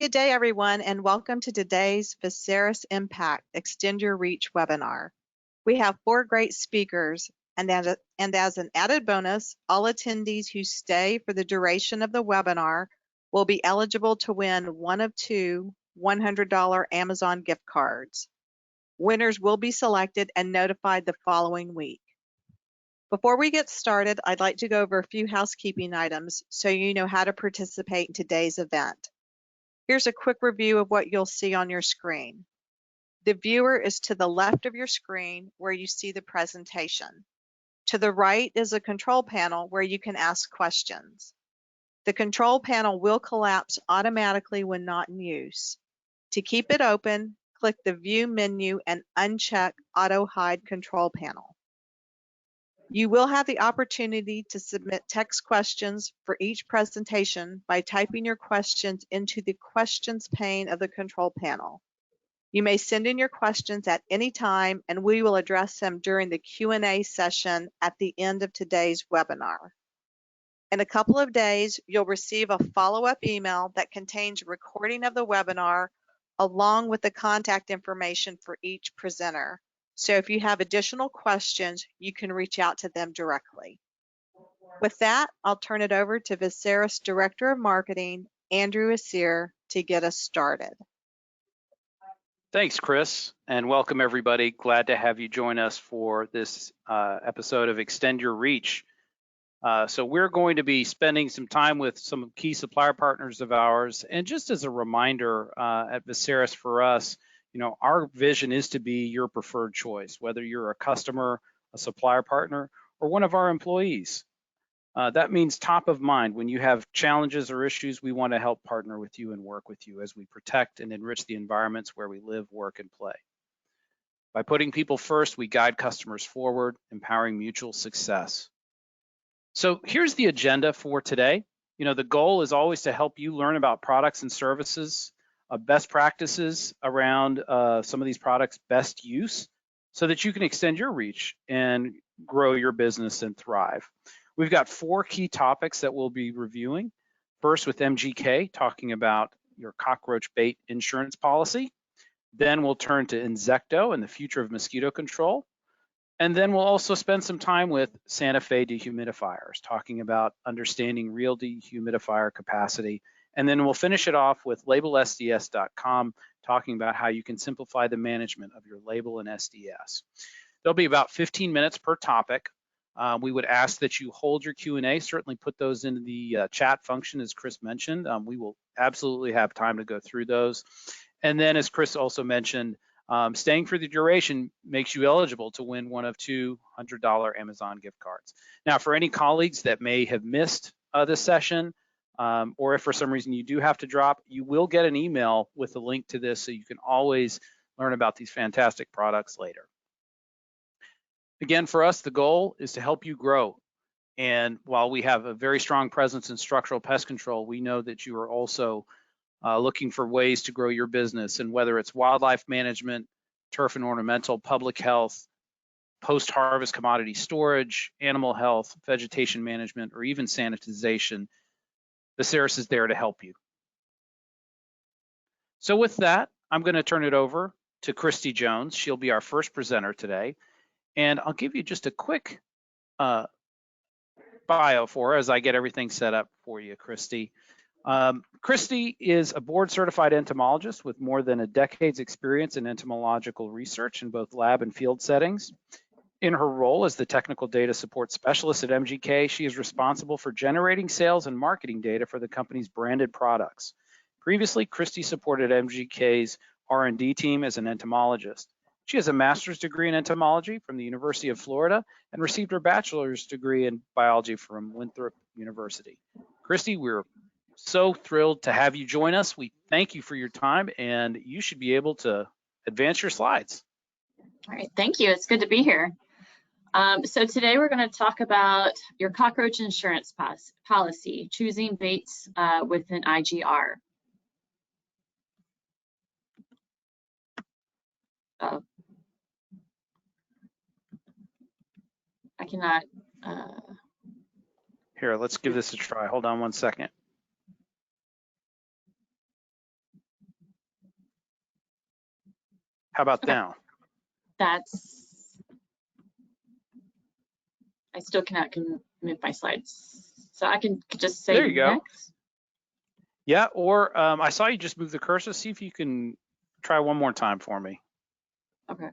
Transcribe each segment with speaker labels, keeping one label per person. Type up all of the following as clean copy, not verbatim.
Speaker 1: Good day, everyone, and welcome to today's Veseris Impact Extend Your Reach webinar. We have 4 great speakers, and as an added bonus, all attendees who stay for the duration of the webinar will be eligible to win one of 2 $100 Amazon gift cards. Winners will be selected and notified the following week. Before we get started, I'd like to go over a few housekeeping items so you know how to participate in today's event. Here's a quick review of what you'll see on your screen. The viewer is to the left of your screen where you see the presentation. To the right is a control panel where you can ask questions. The control panel will collapse automatically when not in use. To keep it open, click the View menu and uncheck Auto Hide Control Panel. You will have the opportunity to submit text questions for each presentation by typing your questions into the questions pane of the control panel. You may send in your questions at any time, and we will address them during the Q&A session at the end of today's webinar. In a couple of days, you'll receive a follow-up email that contains a recording of the webinar along with the contact information for each presenter. So if you have additional questions, you can reach out to them directly. With that, I'll turn it over to Veseris Director of Marketing, Andrew Asir, to get us started.
Speaker 2: Thanks, Chris, and welcome everybody. Glad to have you join us for this episode of Extend Your Reach. So we're going to be spending some time with some key supplier partners of ours. And just as a reminder, at Veseris for us, our vision is to be your preferred choice, whether you're a customer, a supplier partner, or one of our employees. That means top of mind. When you have challenges or issues, we want to help partner with you and work with you as we protect and enrich the environments where we live, work, and play. By putting people first, we guide customers forward, empowering mutual success. So here's the agenda for today. The goal is always to help you learn about products and services, best practices around some of these products' best use, so that you can extend your reach and grow your business and thrive. We've got 4 key topics that we'll be reviewing. First with MGK, talking about your cockroach bait insurance policy. Then we'll turn to Insecto and the future of mosquito control. And then we'll also spend some time with Santa Fe dehumidifiers, talking about understanding real dehumidifier capacity. And then we'll finish it off with labelsds.com, talking about how you can simplify the management of your label and SDS. There'll be about 15 minutes per topic. We would ask that you hold your Q&A, certainly put those into the chat function, as Chris mentioned. We will absolutely have time to go through those. And then, as Chris also mentioned, staying for the duration makes you eligible to win one of 2 $100 Amazon gift cards. Now, for any colleagues that may have missed this session, or if for some reason you do have to drop, you will get an email with a link to this, so you can always learn about these fantastic products later. Again, for us, the goal is to help you grow. And while we have a very strong presence in structural pest control, we know that you are also looking for ways to grow your business. And whether it's wildlife management, turf and ornamental, public health, post-harvest commodity storage, animal health, vegetation management, or even sanitization, Veseris is there to help you. So with that, I'm going to turn it over to Christy Jones. She'll be our first presenter today. And I'll give you just a quick bio for her as I get everything set up for you, Christy. Christy is a board-certified entomologist with more than a decade's experience in entomological research in both lab and field settings. In her role as the technical data support specialist at MGK, she is responsible for generating sales and marketing data for the company's branded products. Previously, Christy supported MGK's R&D team as an entomologist. She has a master's degree in entomology from the University of Florida and received her bachelor's degree in biology from Winthrop University. Christy, we're so thrilled to have you join us. We thank you for your time, and you should be able to advance your slides.
Speaker 3: All right, thank you. It's good to be here. So today we're going to talk about your cockroach insurance policy, choosing baits with an IGR. I cannot.
Speaker 2: Here, let's give this a try. Hold on one second. How about
Speaker 3: Okay.
Speaker 2: now?
Speaker 3: I still cannot move my slides. So I can just say
Speaker 2: There you go.
Speaker 3: next.
Speaker 2: Yeah, or I saw you just move the cursor. See if you can try one more time for me.
Speaker 3: Okay.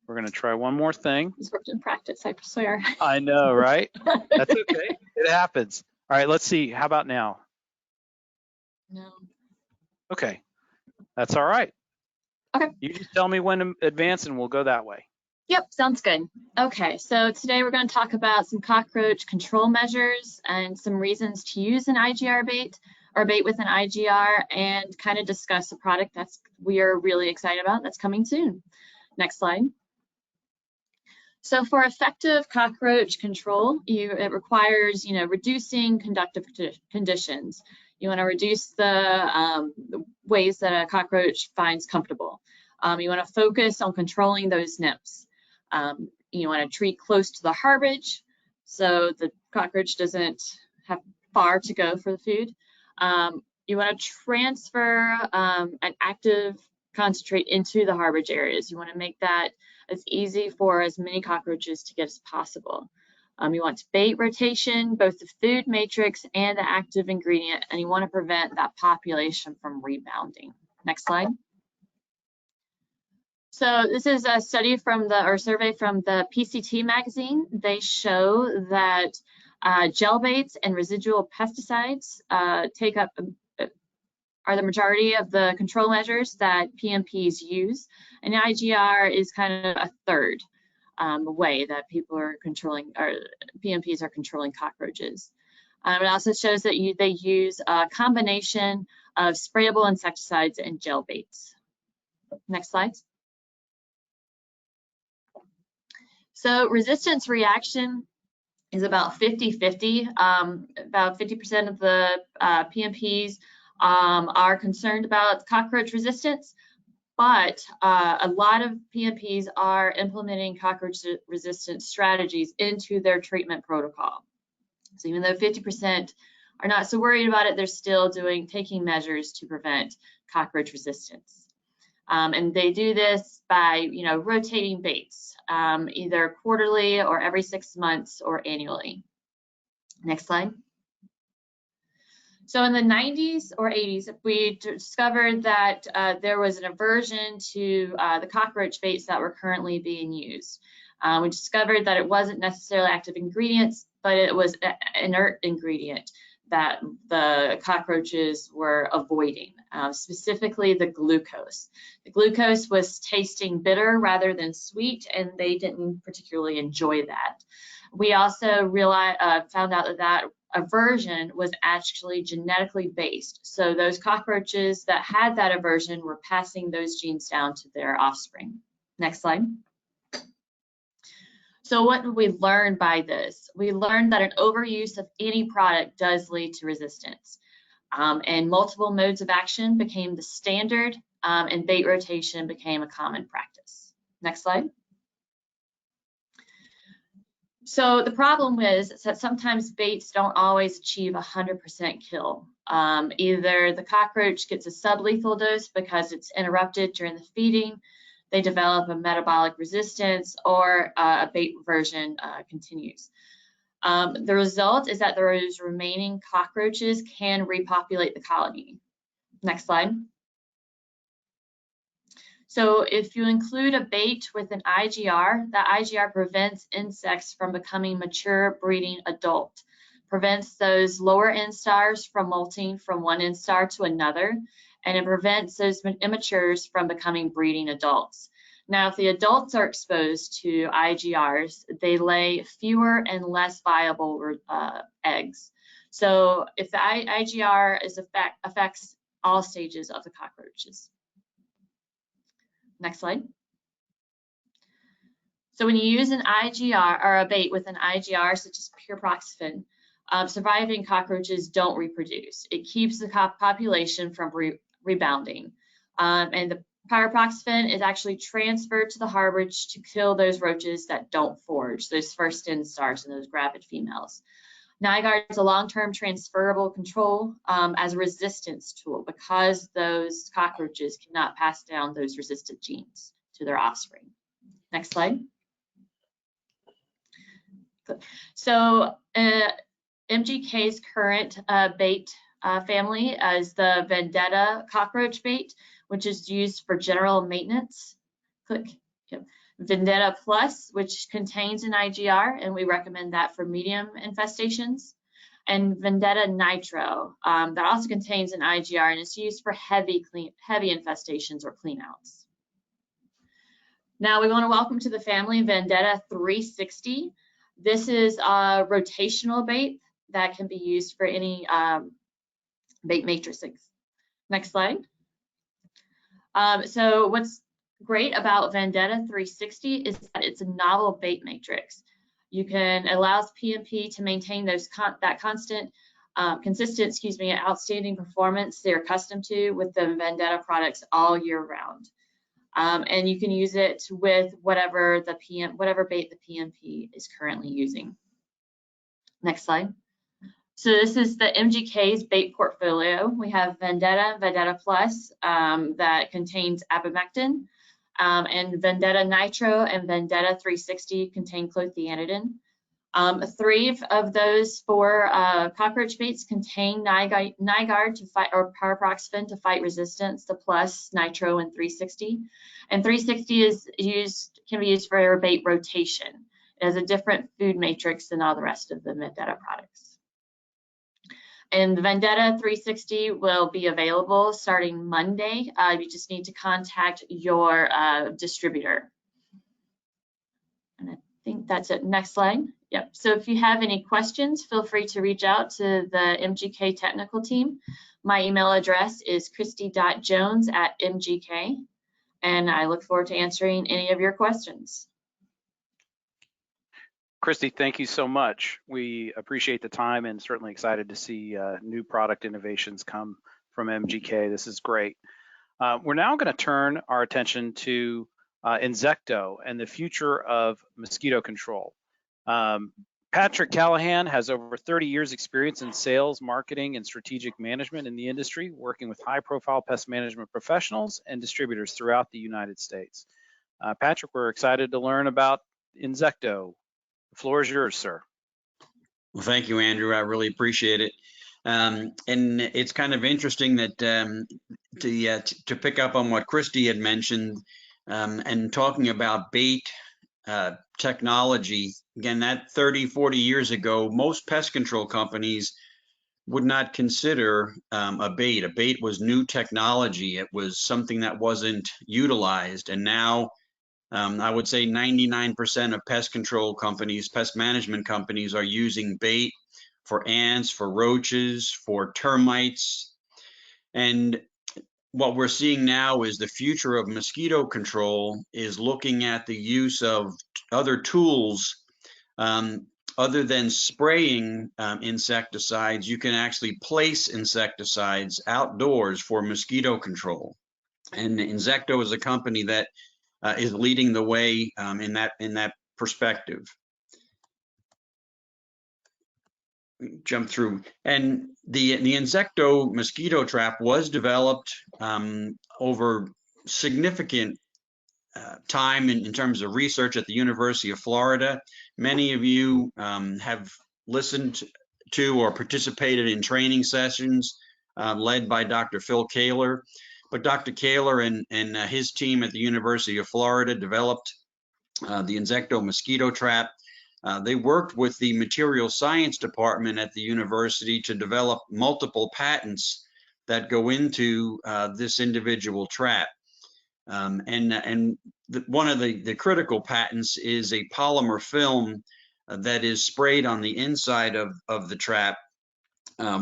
Speaker 2: We're going to try one more thing.
Speaker 3: It's worked in practice, I swear.
Speaker 2: I know, right? That's okay. It happens. All right, let's see. How about now?
Speaker 3: No.
Speaker 2: Okay, that's all right.
Speaker 3: Okay.
Speaker 2: You just tell me when to advance and we'll go that way.
Speaker 3: Yep, sounds good. Okay, so today we're going to talk about some cockroach control measures and some reasons to use an IGR bait or bait with an IGR, and kind of discuss a product we are really excited about that's coming soon. Next slide. So for effective cockroach control, it requires, reducing conductive conditions. You want to reduce the ways that a cockroach finds comfortable. You want to focus on controlling those nymphs. You want to treat close to the harbage so the cockroach doesn't have far to go for the food. You want to transfer an active concentrate into the harbage areas. You want to make that as easy for as many cockroaches to get as possible. You want to bait rotation, both the food matrix and the active ingredient, and you want to prevent that population from rebounding. Next slide. So this is a study survey from the PCT magazine. They show that gel baits and residual pesticides are the majority of the control measures that PMPs use, and IGR is kind of a third way that people are controlling, or PMPs are controlling cockroaches. It also shows that they use a combination of sprayable insecticides and gel baits. Next slide. So resistance reaction is about 50-50. About 50% of the PMPs are concerned about cockroach resistance, but a lot of PMPs are implementing cockroach resistance strategies into their treatment protocol. So even though 50% are not so worried about it, they're still taking measures to prevent cockroach resistance. And they do this by, rotating baits, either quarterly or every 6 months or annually. Next slide. So in the 90s or 80s, we discovered that there was an aversion to the cockroach baits that were currently being used. We discovered that it wasn't necessarily active ingredients, but it was an inert ingredient that the cockroaches were avoiding, specifically the glucose. The glucose was tasting bitter rather than sweet, and they didn't particularly enjoy that. We also found out that aversion was actually genetically based. So those cockroaches that had that aversion were passing those genes down to their offspring. Next slide. So what did we learn by this? We learned that an overuse of any product does lead to resistance. And multiple modes of action became the standard, and bait rotation became a common practice. Next slide. So the problem is that sometimes baits don't always achieve 100% kill. Either the cockroach gets a sublethal dose because it's interrupted during the feeding, they develop a metabolic resistance, or a bait version continues. The result is that those remaining cockroaches can repopulate the colony. Next slide. So if you include a bait with an IGR, that IGR prevents insects from becoming mature breeding adult, prevents those lower instars from molting from one instar to another, and it prevents those immatures from becoming breeding adults. Now, if the adults are exposed to IGRs, they lay fewer and less viable eggs. So if the IGR affects all stages of the cockroaches. Next slide. So when you use an IGR or a bait with an IGR, such as pyriproxyfen, surviving cockroaches don't reproduce. It keeps the population from rebounding. And the pyriproxyfen is actually transferred to the harbage to kill those roaches that don't forage, those first instars and those gravid females. NiGuard is a long-term transferable control as a resistance tool because those cockroaches cannot pass down those resistant genes to their offspring. Next slide. So MGK's current bait family is the Vendetta cockroach bait, which is used for general maintenance. Click. Yep. Vendetta Plus, which contains an IGR, and we recommend that for medium infestations. And Vendetta Nitro, that also contains an IGR and is used for heavy infestations or cleanouts. Now we want to welcome to the family Vendetta 360. This is a rotational bait that can be used for any bait matrices. Next slide. So what's great about Vendetta 360 is that it's a novel bait matrix. It allows PMP to maintain that consistent, outstanding performance they're accustomed to with the Vendetta products all year round. And you can use it with whatever bait the PMP is currently using. Next slide. So this is the MGK's bait portfolio. We have Vendetta, Vendetta Plus that contains abamectin, and Vendetta Nitro and Vendetta 360 contain clothianidin. 3 of those 4 cockroach baits contain NiGuard to fight, or pyriproxyfen to fight resistance to Plus, Nitro, and 360. And 360 can be used for bait rotation. It has a different food matrix than all the rest of the Vendetta products. And the Vendetta 360 will be available starting Monday. You just need to contact your distributor. And I think that's it. Next slide. Yep. So if you have any questions, feel free to reach out to the MGK technical team. My email address is christy.jones@mgk, and I look forward to answering any of your questions.
Speaker 2: Christy, thank you so much. We appreciate the time and certainly excited to see new product innovations come from MGK. This is great. We're now going to turn our attention to Insecto and the future of mosquito control. Patrick Callahan has over 30 years experience in sales, marketing, and strategic management in the industry, working with high-profile pest management professionals and distributors throughout the United States. Patrick, we're excited to learn about Insecto. The floor is yours, sir.
Speaker 4: Well, thank you, Andrew. I really appreciate it. And it's kind of interesting that to pick up on what Christy had mentioned and talking about bait technology. Again, that 30, 40 years ago, most pest control companies would not consider a bait. A bait was new technology. It was something that wasn't utilized. And now I would say 99% of pest control companies, pest management companies are using bait for ants, for roaches, for termites. And what we're seeing now is the future of mosquito control is looking at the use of other tools other than spraying insecticides. You can actually place insecticides outdoors for mosquito control. And Insecto is a company that is leading the way in that perspective. Jump through, and the Insecto mosquito trap was developed over significant time in terms of research at the University of Florida. Many of you have listened to or participated in training sessions led by Dr. Phil Kaler. But Dr. Kaler and his team at the University of Florida developed the Insecto mosquito trap. They worked with the material science department at the university to develop multiple patents that go into this individual trap. One of the critical patents is a polymer film that is sprayed on the inside of the trap,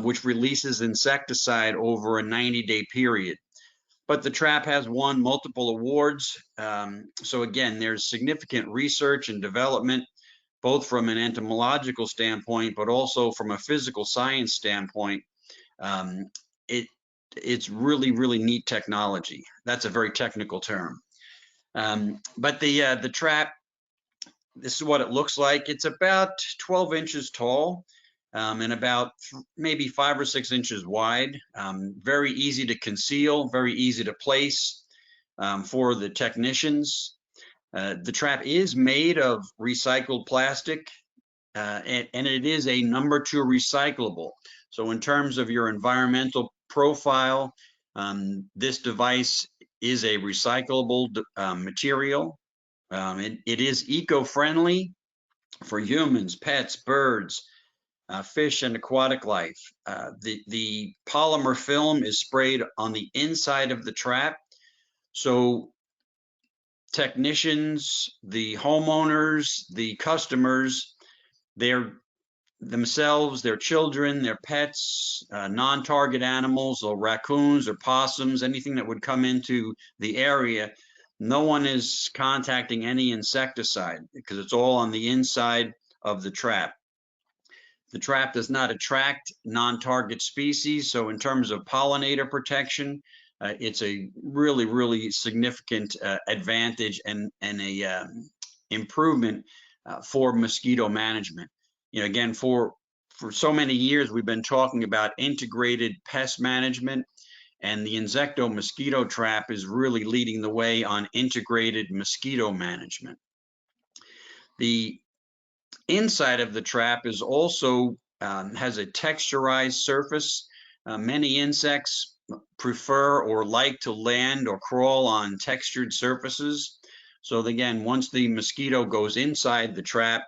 Speaker 4: which releases insecticide over a 90-day period. But the trap has won multiple awards. So again, there's significant research and development, both from an entomological standpoint, but also from a physical science standpoint. It's really, really neat technology. That's a very technical term. But the trap, this is what it looks like. It's about 12 inches tall. and about maybe 5 or 6 inches wide. Very easy to conceal, very easy to place for the technicians. The trap is made of recycled plastic, and it is a number 2 recyclable. So in terms of your environmental profile, this device is a recyclable material. It is eco-friendly for humans, pets, birds, fish, and aquatic life. The polymer film is sprayed on the inside of the trap. So technicians, the homeowners, the customers, themselves, their children, their pets, non-target animals, or raccoons or possums, anything that would come into the area, no one is contacting any insecticide because it's all on the inside of the trap. The trap does not attract non-target species, so in terms of pollinator protection, it's a really significant advantage and a improvement for mosquito management. You know, again, for so many years, we've been talking about integrated pest management, and the Insecto mosquito trap is really leading the way on integrated mosquito management. The inside of the trap is also has a texturized surface. Many insects prefer or like to land or crawl on textured surfaces. So again, once the mosquito goes inside the trap,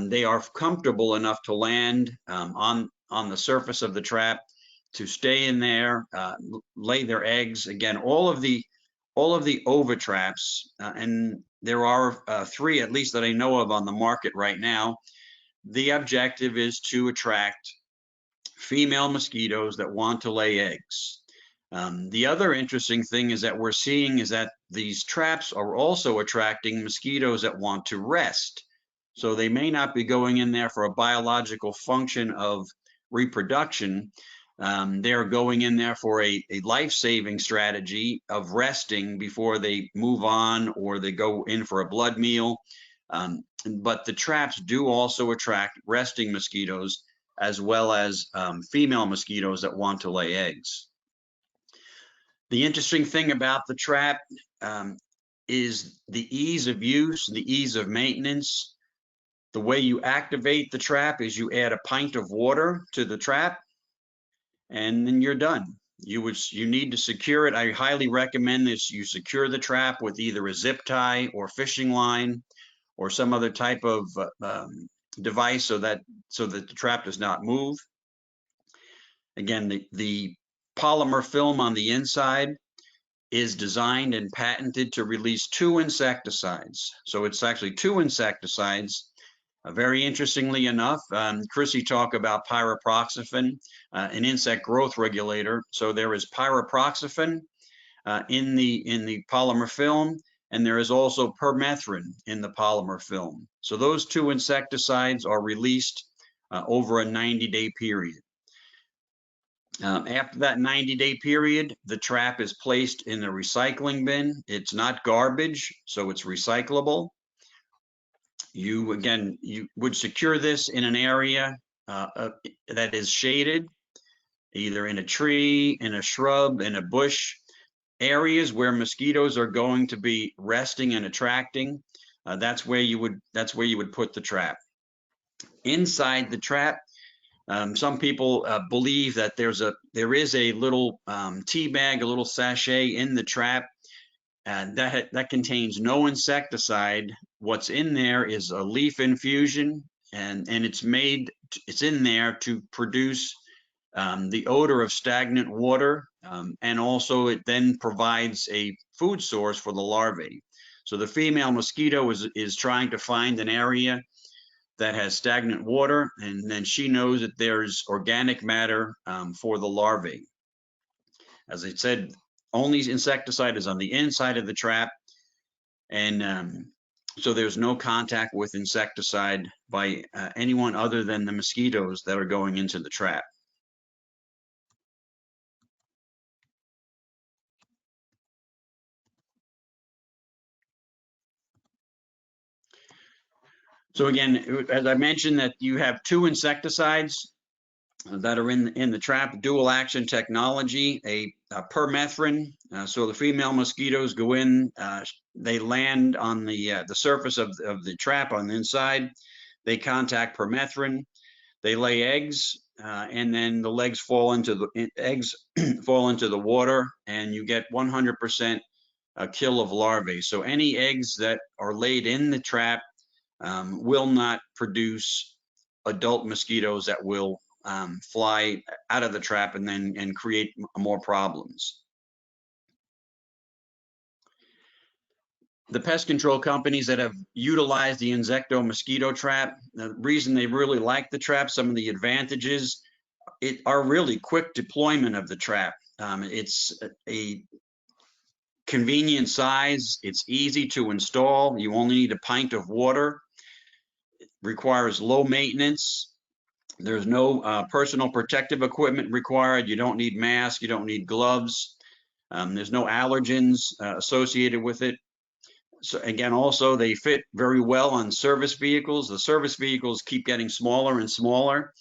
Speaker 4: they are comfortable enough to land on the surface of the trap, to stay in there, lay their eggs. Again, all of the ova traps, and there are 3 at least that I know of on the market right now. The objective is to attract female mosquitoes that want to lay eggs. The other interesting thing is that we're seeing is that these traps are also attracting mosquitoes that want to rest. So they may not be going in there for a biological function of reproduction. They're going in there for a life-saving strategy of resting before they move on or they go in for a blood meal. But the traps do also attract resting mosquitoes as well as female mosquitoes that want to lay eggs. The interesting thing about the trap is the ease of use, the ease of maintenance. The way you activate the trap is you add a pint of water to the trap, and then you're done. You need to secure it. I highly recommend this. You secure the trap with either a zip tie or fishing line or some other type of device so that the trap does not move. Again, the polymer film on the inside is designed and patented to release 2 insecticides. So it's actually 2 insecticides. Very interestingly enough, Chrissy talked about pyriproxyfen, an insect growth regulator. So there is pyriproxyfen in the polymer film, and there is also permethrin in the polymer film. So those 2 insecticides are released over a 90-day period. After that 90-day period, the trap is placed in a recycling bin. It's not garbage, so it's recyclable. You would secure this in an area that is shaded, either in a tree, in a shrub, in a bush, areas where mosquitoes are going to be resting and attracting. That's where you would put the trap. Inside the trap, some people believe that there is a little tea bag, a little sachet in the trap, and that contains no insecticide. What's in there is a leaf infusion, and it's in there to produce the odor of stagnant water, and also it then provides a food source for the larvae. So the female mosquito is trying to find an area that has stagnant water, and then she knows that there's organic matter for the larvae. As I said, only insecticide is on the inside of the trap, and so there's no contact with insecticide by anyone other than the mosquitoes that are going into the trap. So again, as I mentioned, that you have 2 insecticides that are in the trap, dual action technology, a permethrin. So the female mosquitoes go in, they land on the surface of the trap on the inside. They contact permethrin. They lay eggs, and then the eggs fall into the water, and you get 100% kill of larvae. So any eggs that are laid in the trap will not produce adult mosquitoes that will fly out of the trap and create more problems. The pest control companies that have utilized the Insecto mosquito trap, the reason they really like the trap, some of the advantages, are really quick deployment of the trap. It's a convenient size. It's easy to install. You only need a pint of water. It requires low maintenance. There's no personal protective equipment required. You don't need masks. You don't need gloves. There's no allergens associated with it. So again, also they fit very well on service vehicles. The service vehicles keep getting smaller and smaller.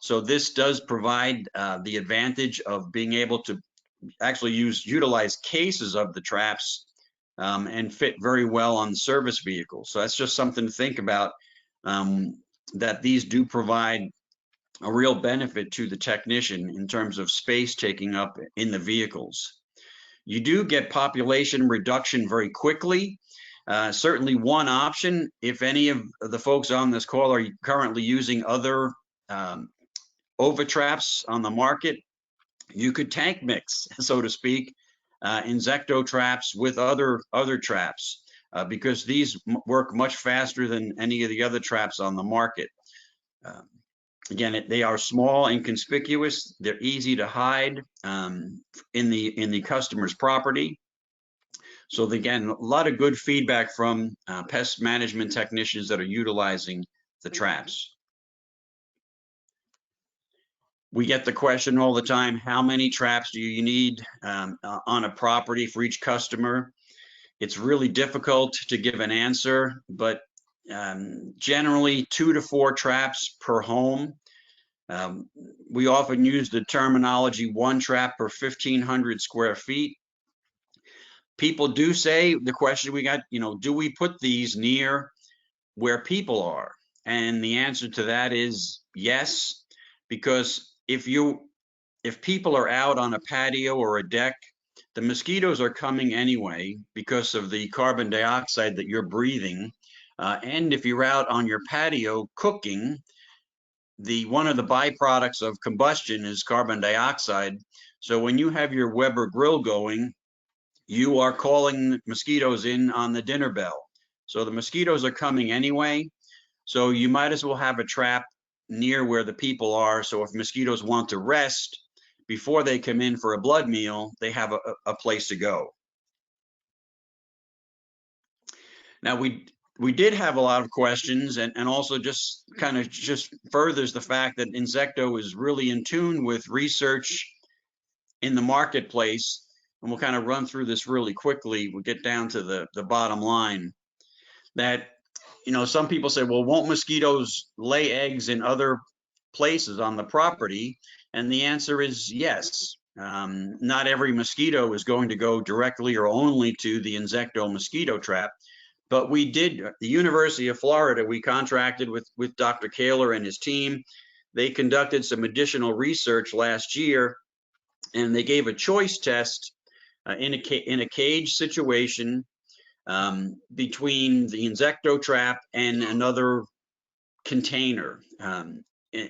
Speaker 4: So this does provide the advantage of being able to actually utilize cases of the traps and fit very well on service vehicles. So that's just something to think about, that these do provide a real benefit to the technician in terms of space taking up in the vehicles. You do get population reduction very quickly. Certainly one option, if any of the folks on this call are currently using other overtraps on the market, you could tank mix, so to speak, Insecto traps with other traps, because these work much faster than any of the other traps on the market. Again, they are small and conspicuous. They're easy to hide in the customer's property. So again, a lot of good feedback from pest management technicians that are utilizing the traps. We get the question all the time, how many traps do you need on a property for each customer? It's really difficult to give an answer, but generally 2 to 4 traps per home. We often use the terminology 1 trap per 1,500 square feet. People do say, the question we got, do we put these near where people are? And the answer to that is yes, because if people are out on a patio or a deck, the mosquitoes are coming anyway because of the carbon dioxide that you're breathing. And if you're out on your patio cooking, one of the byproducts of combustion is carbon dioxide. So when you have your Weber grill going, you are calling mosquitoes in on the dinner bell. So the mosquitoes are coming anyway. So you might as well have a trap near where the people are. So if mosquitoes want to rest before they come in for a blood meal, they have a place to go. Now we did have a lot of questions, and also just furthers the fact that Insecto is really in tune with research in the marketplace. And we'll kind of run through this really quickly. We'll get down to the bottom line that, some people say, well, won't mosquitoes lay eggs in other places on the property? And the answer is yes. Not every mosquito is going to go directly or only to the Insecto mosquito trap. But we did, the University of Florida, we contracted with Dr. Kaler and his team. They conducted some additional research last year, and they gave a choice test in a cage situation between the Insecto trap and another container,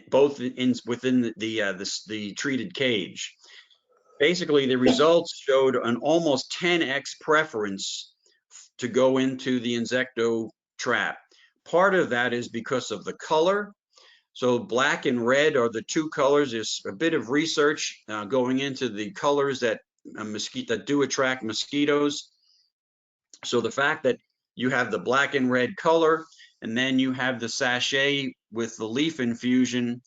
Speaker 4: both within the treated cage. Basically, the results showed an almost 10x preference to go into the Insecto trap. Part of that is because of the color. So black and red are the 2 colors. There's a bit of research going into the colors that do attract mosquitoes. So the fact that you have the black and red color, and then you have the sachet with the leaf infusion,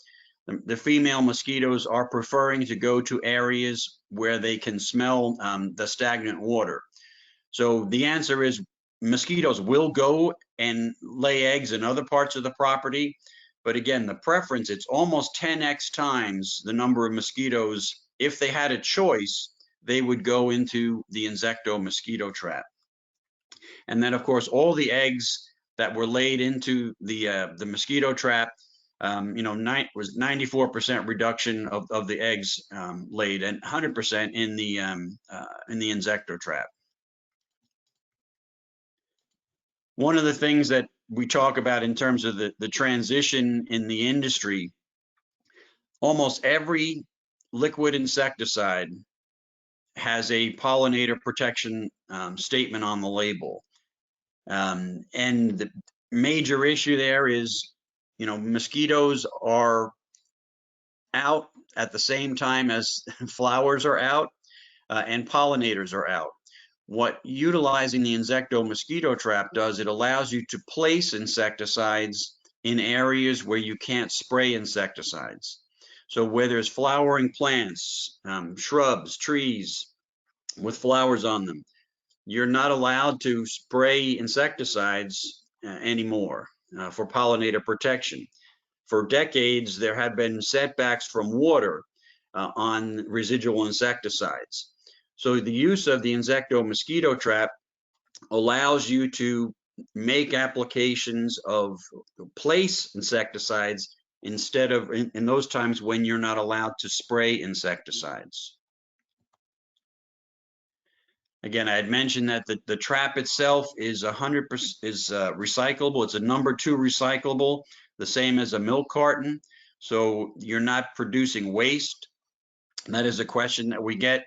Speaker 4: the female mosquitoes are preferring to go to areas where they can smell the stagnant water. So the answer is mosquitoes will go and lay eggs in other parts of the property. But again, the preference, it's almost 10x times the number of mosquitoes. If they had a choice, they would go into the Insecto mosquito trap. And then, of course, all the eggs that were laid into the mosquito trap, was 94% reduction of the eggs laid, and 100% in the Insecto trap. One of the things that we talk about in terms of the transition in the industry, almost every liquid insecticide has a pollinator protection statement on the label. And the major issue there is, mosquitoes are out at the same time as flowers are out and pollinators are out. What utilizing the Insecto mosquito trap does, it allows you to place insecticides in areas where you can't spray insecticides. So where there's flowering plants, shrubs, trees with flowers on them, you're not allowed to spray insecticides anymore for pollinator protection. For decades, there had been setbacks from water on residual insecticides. So the use of the Insecto mosquito trap allows you to make applications of place insecticides instead of in those times when you're not allowed to spray insecticides. Again, I had mentioned that the trap itself is 100% recyclable. It's a number 2 recyclable, the same as a milk carton. So you're not producing waste. And that is a question that we get.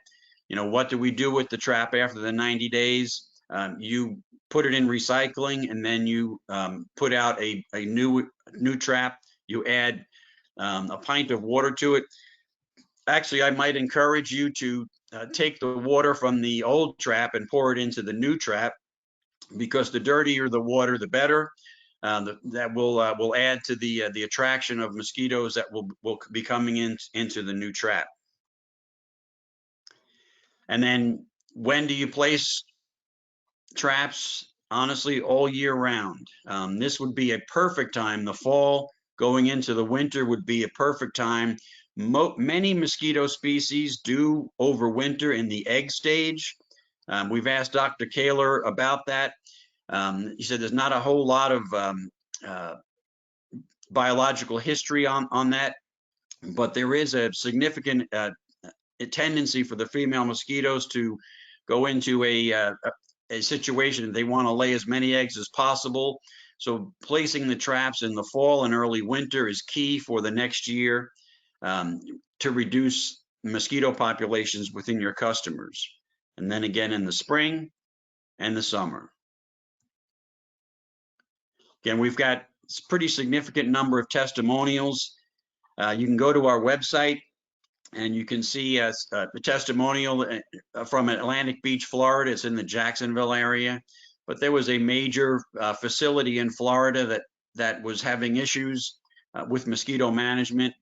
Speaker 4: What do we do with the trap after the 90 days? You put it in recycling, and then you put out a new trap. You add a pint of water to it. Actually, I might encourage you to take the water from the old trap and pour it into the new trap, because the dirtier the water, the better. That will add to the attraction of mosquitoes that will be coming into the new trap. And then when do you place traps? Honestly, all year round. This would be a perfect time. The fall going into the winter would be a perfect time. Many mosquito species do overwinter in the egg stage. We've asked Dr. Kaler about that. He said there's not a whole lot of biological history on that, but there is a significant a tendency for the female mosquitoes to go into a situation they want to lay as many eggs as possible. So placing the traps in the fall and early winter is key for the next year to reduce mosquito populations within your customers. And then again in the spring and the summer. Again, we've got a pretty significant number of testimonials. You can go to our website and you can see a testimonial from Atlantic Beach, Florida. It's in the Jacksonville area. But there was a major facility in Florida that was having issues with mosquito management.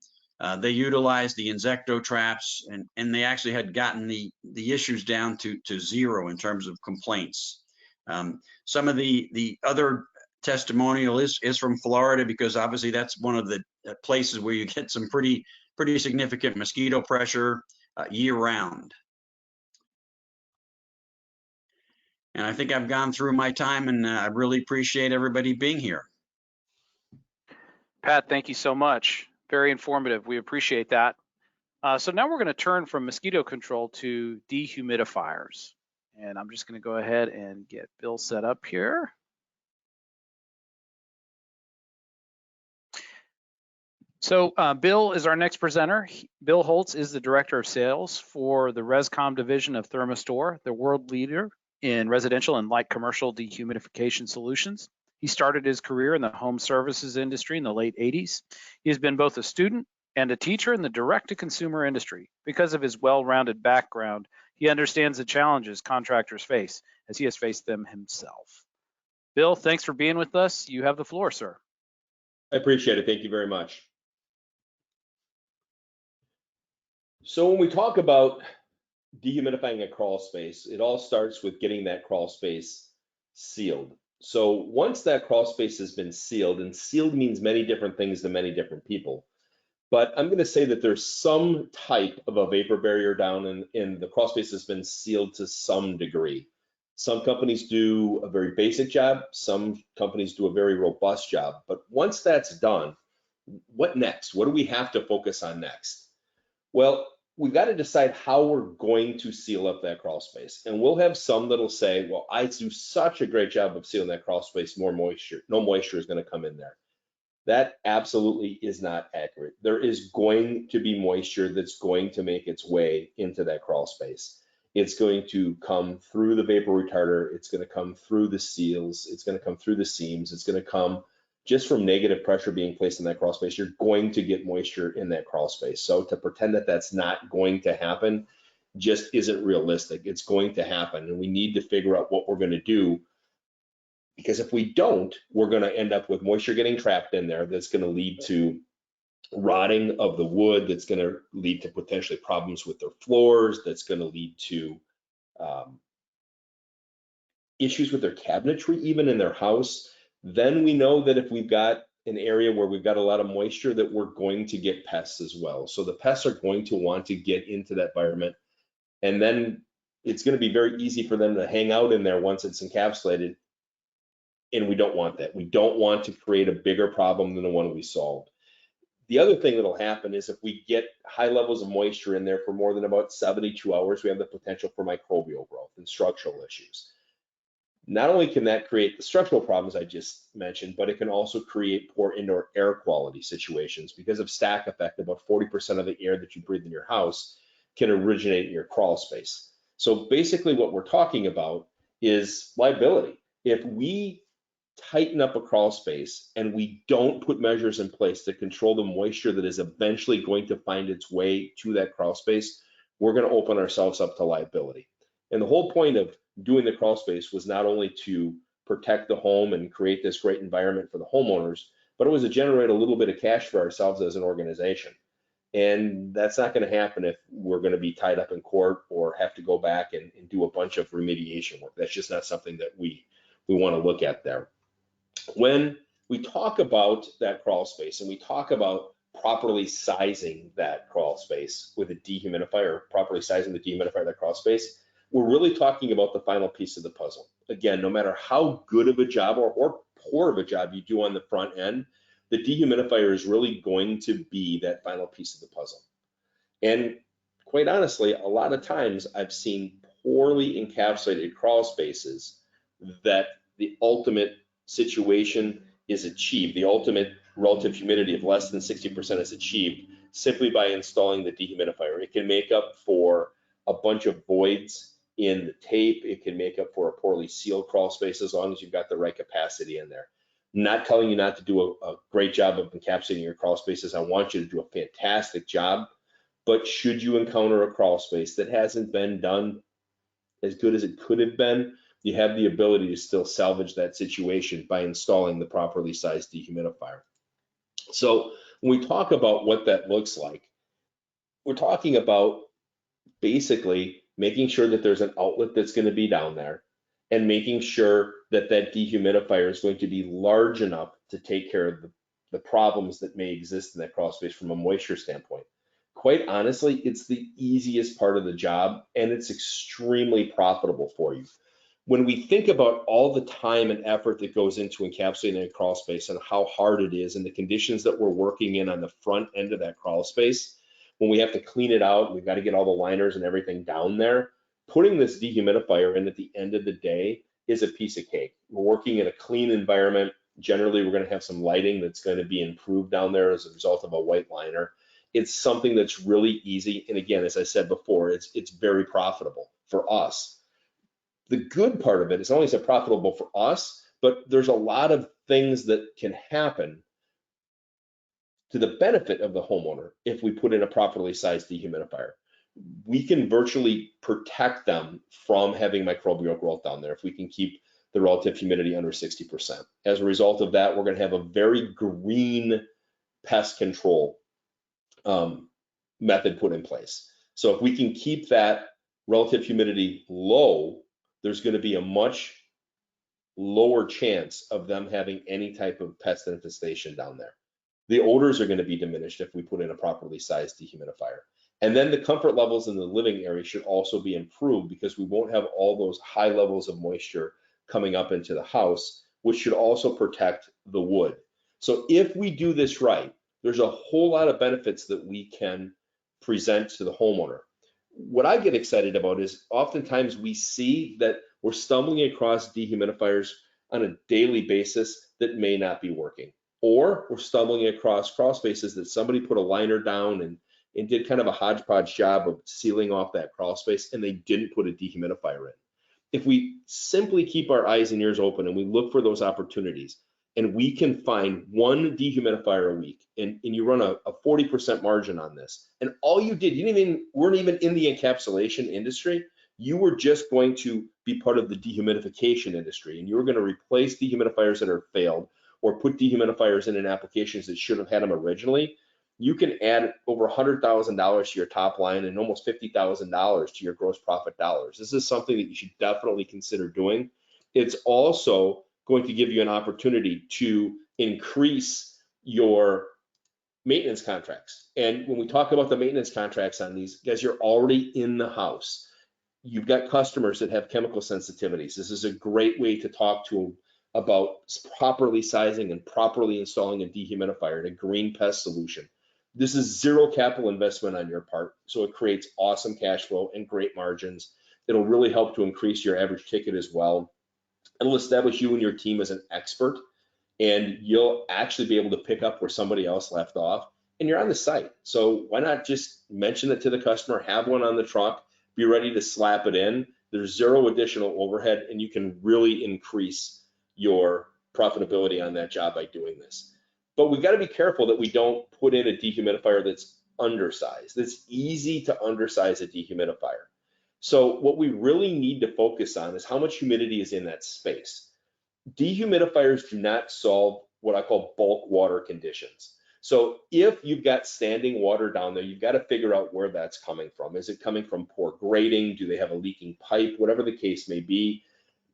Speaker 4: They utilized the Insecto traps, and they actually had gotten the issues down to 0 in terms of complaints. Some of the other testimonial is from Florida, because obviously that's one of the places where you get some pretty significant mosquito pressure year round. And I think I've gone through my time, and I really appreciate everybody being here.
Speaker 2: Pat, thank you so much. Very informative. We appreciate that. So now we're going to turn from mosquito control to dehumidifiers. And I'm just going to go ahead and get Bill set up here. So Bill is our next presenter. Bill Holtz is the Director of Sales for the Rescom division of Thermistor, the world leader in residential and light commercial dehumidification solutions. He started his career in the home services industry in the late 80s. He has been both a student and a teacher in the direct-to-consumer industry. Because of his well-rounded background, he understands the challenges contractors face, as he has faced them himself. Bill, thanks for being with us. You have the floor, sir.
Speaker 5: I appreciate it. Thank you very much. So when we talk about dehumidifying a crawl space, it all starts with getting that crawl space sealed. So once that crawl space has been sealed, and sealed means many different things to many different people, but I'm going to say that there's some type of a vapor barrier down in the crawl space has been sealed to some degree. Some companies do a very basic job, some companies do a very robust job, but once that's done, what next? What do we have to focus on next? Well, we've got to decide how we're going to seal up that crawl space. And we'll have some that'll say, well, I do such a great job of sealing that crawl space, no moisture is going to come in there. That absolutely is not accurate. There is going to be moisture that's going to make its way into that crawl space. It's going to come through the vapor retarder. It's going to come through the seals. It's going to come through the seams. It's going to come just from negative pressure being placed in that crawl space. You're going to get moisture in that crawl space. So to pretend that that's not going to happen just isn't realistic. It's going to happen, and we need to figure out what we're going to do, because if we don't, we're going to end up with moisture getting trapped in there. That's going to lead to rotting of the wood. That's going to lead to potentially problems with their floors. That's going to lead to issues with their cabinetry, even in their house. Then we know that if we've got an area where we've got a lot of moisture, that we're going to get pests as well. So the pests are going to want to get into that environment, and then it's going to be very easy for them to hang out in there once it's encapsulated. And we don't want that. We don't want to create a bigger problem than the one we solved. The other thing that'll happen is if we get high levels of moisture in there for more than about 72 hours, we have the potential for microbial growth and structural issues. Not only can that create the structural problems I just mentioned, but it can also create poor indoor air quality situations because of stack effect. About 40% of the air that you breathe in your house can originate in your crawl space. So basically what we're talking about is liability. If we tighten up a crawl space and we don't put measures in place to control the moisture that is eventually going to find its way to that crawl space, we're going to open ourselves up to liability. And the whole point of doing the crawl space was not only to protect the home and create this great environment for the homeowners, but it was to generate a little bit of cash for ourselves as an organization. And that's not going to happen if we're going to be tied up in court or have to go back and do a bunch of remediation work. That's just not something that we want to look at there. When we talk about that crawl space and we talk about properly sizing that crawl space with a dehumidifier, properly sizing the dehumidifier of that crawl space, we're really talking about the final piece of the puzzle. Again, no matter how good of a job or poor of a job you do on the front end, the dehumidifier is really going to be that final piece of the puzzle. And quite honestly, a lot of times I've seen poorly encapsulated crawl spaces that the ultimate situation is achieved, the ultimate relative humidity of less than 60% is achieved simply by installing the dehumidifier. It can make up for a bunch of voids in the tape. It can make up for a poorly sealed crawl space as long as you've got the right capacity in there. I'm not telling you not to do a great job of encapsulating your crawl spaces. I want you to do a fantastic job, but should you encounter a crawl space that hasn't been done as good as it could have been, you have the ability to still salvage that situation by installing the properly sized dehumidifier. So when we talk about what that looks like, we're talking about basically making sure that there's an outlet that's going to be down there and making sure that that dehumidifier is going to be large enough to take care of the problems that may exist in that crawl space from a moisture standpoint. Quite honestly, it's the easiest part of the job and it's extremely profitable for you. When we think about all the time and effort that goes into encapsulating a crawl space and how hard it is and the conditions that we're working in on the front end of that crawl space, when we have to clean it out, we've got to get all the liners and everything down there, putting this dehumidifier in at the end of the day is a piece of cake. We're working in a clean environment. Generally, we're going to have some lighting that's going to be improved down there as a result of a white liner. It's something that's really easy. And again, as I said before, it's very profitable for us. The good part of it is not only is it profitable for us, but there's a lot of things that can happen to the benefit of the homeowner if we put in a properly sized dehumidifier. We can virtually protect them from having microbial growth down there if we can keep the relative humidity under 60%. As a result of that, we're going to have a very green pest control method put in place. So if we can keep that relative humidity low, there's going to be a much lower chance of them having any type of pest infestation down there. The odors are going to be diminished if we put in a properly sized dehumidifier. And then the comfort levels in the living area should also be improved because we won't have all those high levels of moisture coming up into the house, which should also protect the wood. So if we do this right, there's a whole lot of benefits that we can present to the homeowner. What I get excited about is oftentimes we see that we're stumbling across dehumidifiers on a daily basis that may not be working. Or we're stumbling across crawl spaces that somebody put a liner down and did kind of a hodgepodge job of sealing off that crawl space, and they didn't put a dehumidifier in. If we simply keep our eyes and ears open and we look for those opportunities, and we can find one dehumidifier a week, and you run a 40% margin on this, and all you did, weren't even in the encapsulation industry, you were just going to be part of the dehumidification industry, and you were going to replace dehumidifiers that are failed, or put dehumidifiers in applications that should have had them originally. You can add over $100,000 to your top line and almost $50,000 to your gross profit dollars. This is something that you should definitely consider doing. It's also going to give you an opportunity to increase your maintenance contracts. And when we talk about the maintenance contracts on these, guys, you're already in the house. You've got customers that have chemical sensitivities. This is a great way to talk to them about properly sizing and properly installing a dehumidifier and a green pest solution. This is zero capital investment on your part, so it creates awesome cash flow and great margins. It'll really help to increase your average ticket as well. It'll establish you and your team as an expert, and you'll actually be able to pick up where somebody else left off, and you're on the site. So why not just mention it to the customer, have one on the truck, be ready to slap it in. There's zero additional overhead, and you can really increase your profitability on that job by doing this. But we've got to be careful that we don't put in a dehumidifier that's undersized. It's easy to undersize a dehumidifier. So what we really need to focus on is how much humidity is in that space. Dehumidifiers do not solve what I call bulk water conditions. So if you've got standing water down there, you've got to figure out where that's coming from. Is it coming from poor grading? Do they have a leaking pipe? Whatever the case may be,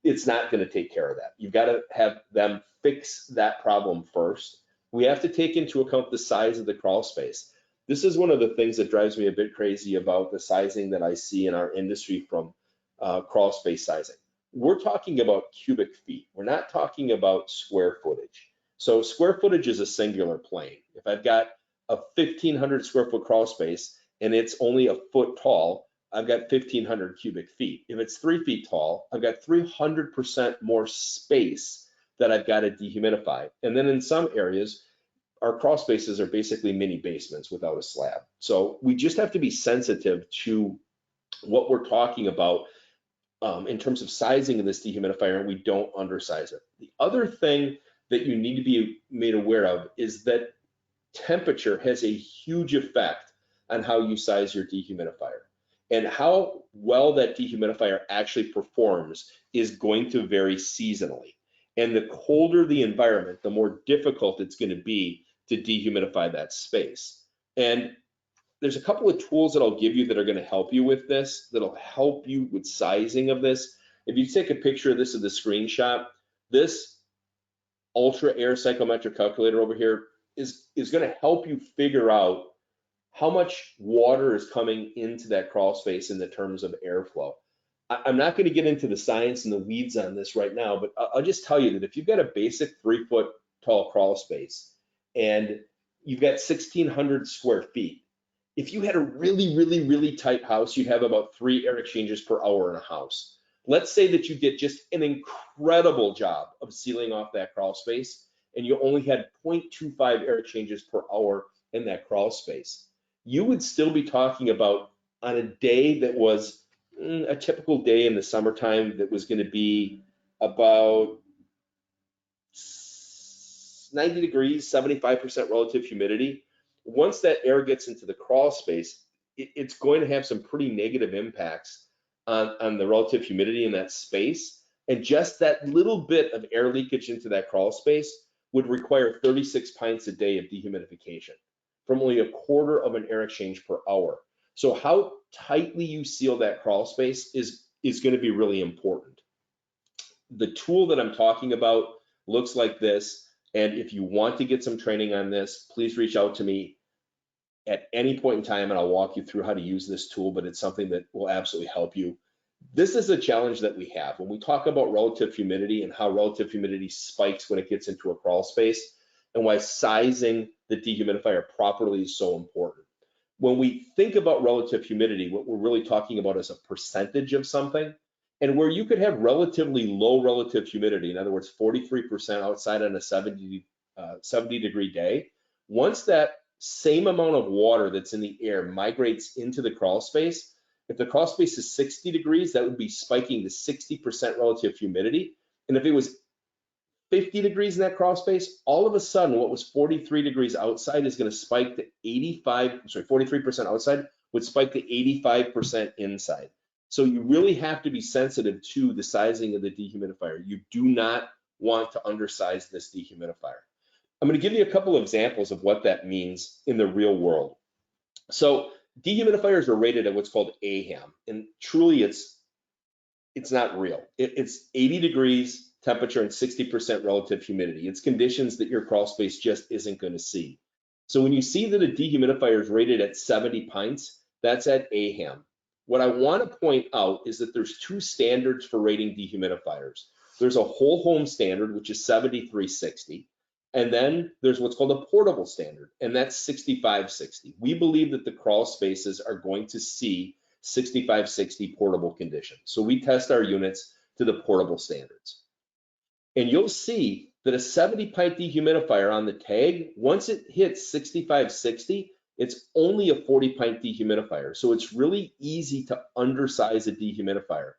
Speaker 5: it's not going to take care of that. You've got to have them fix that problem first. We have to take into account the size of the crawl space. This is one of the things that drives me a bit crazy about the sizing that I see in our industry from crawl space sizing. We're talking about cubic feet. We're not talking about square footage. So square footage is a singular plane. If I've got a 1,500 square foot crawl space and it's only a foot tall, I've got 1,500 cubic feet. If it's 3 feet tall, I've got 300% more space that I've got to dehumidify. And then in some areas, our crawl spaces are basically mini basements without a slab. So we just have to be sensitive to what we're talking about in terms of sizing of this dehumidifier, and we don't undersize it. The other thing that you need to be made aware of is that temperature has a huge effect on how you size your dehumidifier. And how well that dehumidifier actually performs is going to vary seasonally. And the colder the environment, the more difficult it's going to be to dehumidify that space. And there's a couple of tools that I'll give you that are going to help you with this, that'll help you with sizing of this. If you take a picture of this of the screenshot, this ultra air psychometric calculator over here is going to help you figure out how much water is coming into that crawl space in the terms of airflow. I'm not going to get into the science and the weeds on this right now, but I'll just tell you that if you've got a basic 3 foot tall crawl space and you've got 1,600 square feet, if you had a really, really, really tight house, you'd have about 3 air exchanges per hour in a house. Let's say that you did just an incredible job of sealing off that crawl space and you only had 0.25 air exchanges per hour in that crawl space. You would still be talking about, on a day that was a typical day in the summertime, that was going to be about 90 degrees, 75% relative humidity. Once that air gets into the crawl space, it's going to have some pretty negative impacts on the relative humidity in that space. And just that little bit of air leakage into that crawl space would require 36 pints a day of dehumidification from only 1/4 of an air exchange per hour. So how tightly you seal that crawl space is going to be really important. The tool that I'm talking about looks like this. And if you want to get some training on this, please reach out to me at any point in time and I'll walk you through how to use this tool, but it's something that will absolutely help you. This is a challenge that we have when we talk about relative humidity and how relative humidity spikes when it gets into a crawl space, and why sizing the dehumidifier properly is so important. When we think about relative humidity, what we're really talking about is a percentage of something, and where you could have relatively low relative humidity, in other words, 43% outside on a 70 degree day. Once that same amount of water that's in the air migrates into the crawl space, if the crawl space is 60 degrees, that would be spiking to 60% relative humidity. And if it was 50 degrees in that crawl space, all of a sudden what was 43 degrees outside is going to spike to 43% outside would spike to 85% inside. So you really have to be sensitive to the sizing of the dehumidifier. You do not want to undersize this dehumidifier. I'm going to give you a couple of examples of what that means in the real world. So dehumidifiers are rated at what's called AHAM, and truly it's not real. It's 80 degrees temperature and 60% relative humidity. It's conditions that your crawl space just isn't going to see. So when you see that a dehumidifier is rated at 70 pints, that's at AHAM. What I want to point out is that there's two standards for rating dehumidifiers. There's a whole home standard, which is 7360. And then there's what's called a portable standard, and that's 6560. We believe that the crawl spaces are going to see 6560 portable conditions. So we test our units to the portable standards. And you'll see that a 70 pint dehumidifier on the tag, once it hits 6560, it's only a 40 pint dehumidifier. So it's really easy to undersize a dehumidifier.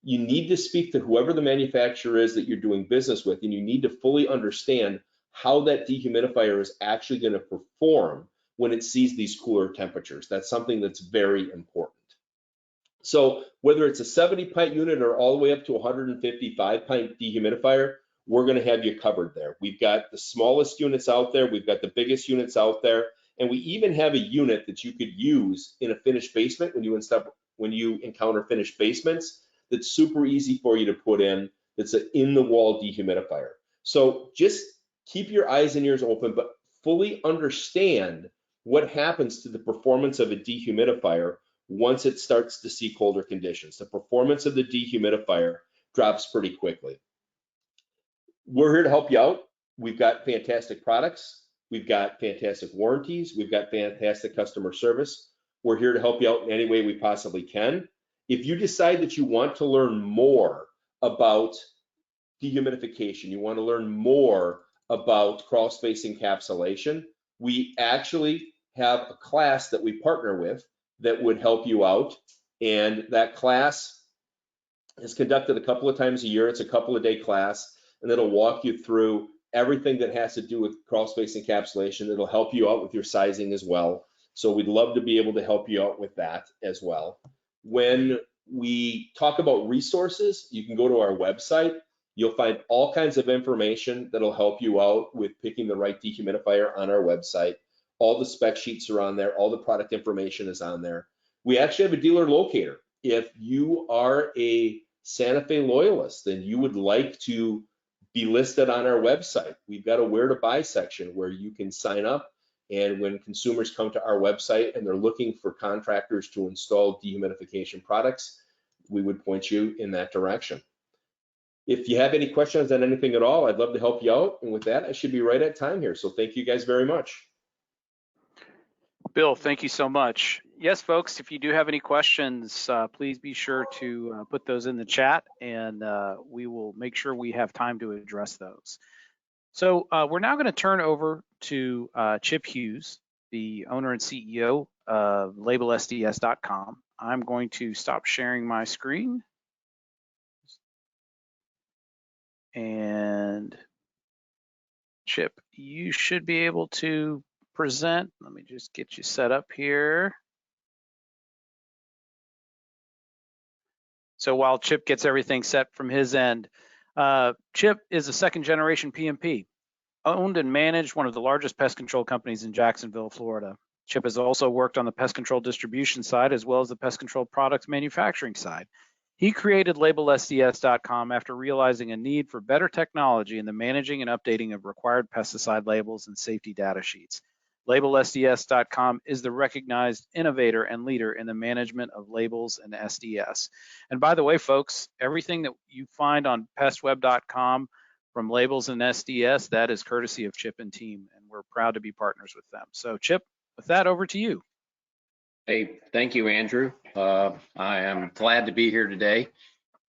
Speaker 5: You need to speak to whoever the manufacturer is that you're doing business with, and you need to fully understand how that dehumidifier is actually going to perform when it sees these cooler temperatures. That's something that's very important. So whether it's a 70 pint unit or all the way up to 155 pint dehumidifier, we're going to have you covered there. We've got the smallest units out there, we've got the biggest units out there, and we even have a unit that you could use in a finished basement when you encounter finished basements. That's super easy for you to put in. That's an in-the-wall dehumidifier. So just keep your eyes and ears open, but fully understand what happens to the performance of a dehumidifier once it starts to see colder conditions. The performance of the dehumidifier drops pretty quickly. We're here to help you out. We've got fantastic products. We've got fantastic warranties. We've got fantastic customer service. We're here to help you out in any way we possibly can. If you decide that you want to learn more about dehumidification, you want to learn more about crawl space encapsulation, we actually have a class that we partner with that would help you out. And that class is conducted a couple of times a year. It's a couple of day class, and it'll walk you through everything that has to do with crawl space encapsulation. It'll help you out with your sizing as well. So we'd love to be able to help you out with that as well. When we talk about resources, you can go to our website. You'll find all kinds of information that'll help you out with picking the right dehumidifier on our website. All the spec sheets are on there. All the product information is on there. We actually have a dealer locator. If you are a Santa Fe loyalist, then you would like to be listed on our website, we've got a where to buy section where you can sign up. And when consumers come to our website and they're looking for contractors to install dehumidification products, we would point you in that direction. If you have any questions on anything at all, I'd love to help you out. And with that, I should be right at time here. So thank you guys very much.
Speaker 2: Bill, thank you so much. Yes, folks, if you do have any questions, please be sure to put those in the chat, and we will make sure we have time to address those. So we're now going to turn over to Chip Hughes, the owner and CEO of LabelSDS.com. I'm going to stop sharing my screen. And Chip, you should be able to present. Let me just get you set up here. So while Chip gets everything set from his end, Chip is a second generation PMP, owned and managed one of the largest pest control companies in Jacksonville, Florida. Chip has also worked on the pest control distribution side as well as the pest control products manufacturing side. He created LabelSDS.com after realizing a need for better technology in the managing and updating of required pesticide labels and safety data sheets. LabelSDS.com is the recognized innovator and leader in the management of labels and SDS. And by the way, folks, everything that you find on pestweb.com from labels and SDS, that is courtesy of Chip and team, and we're proud to be partners with them. So Chip, with that, over to you.
Speaker 6: Hey, thank you, Andrew. I am glad to be here today.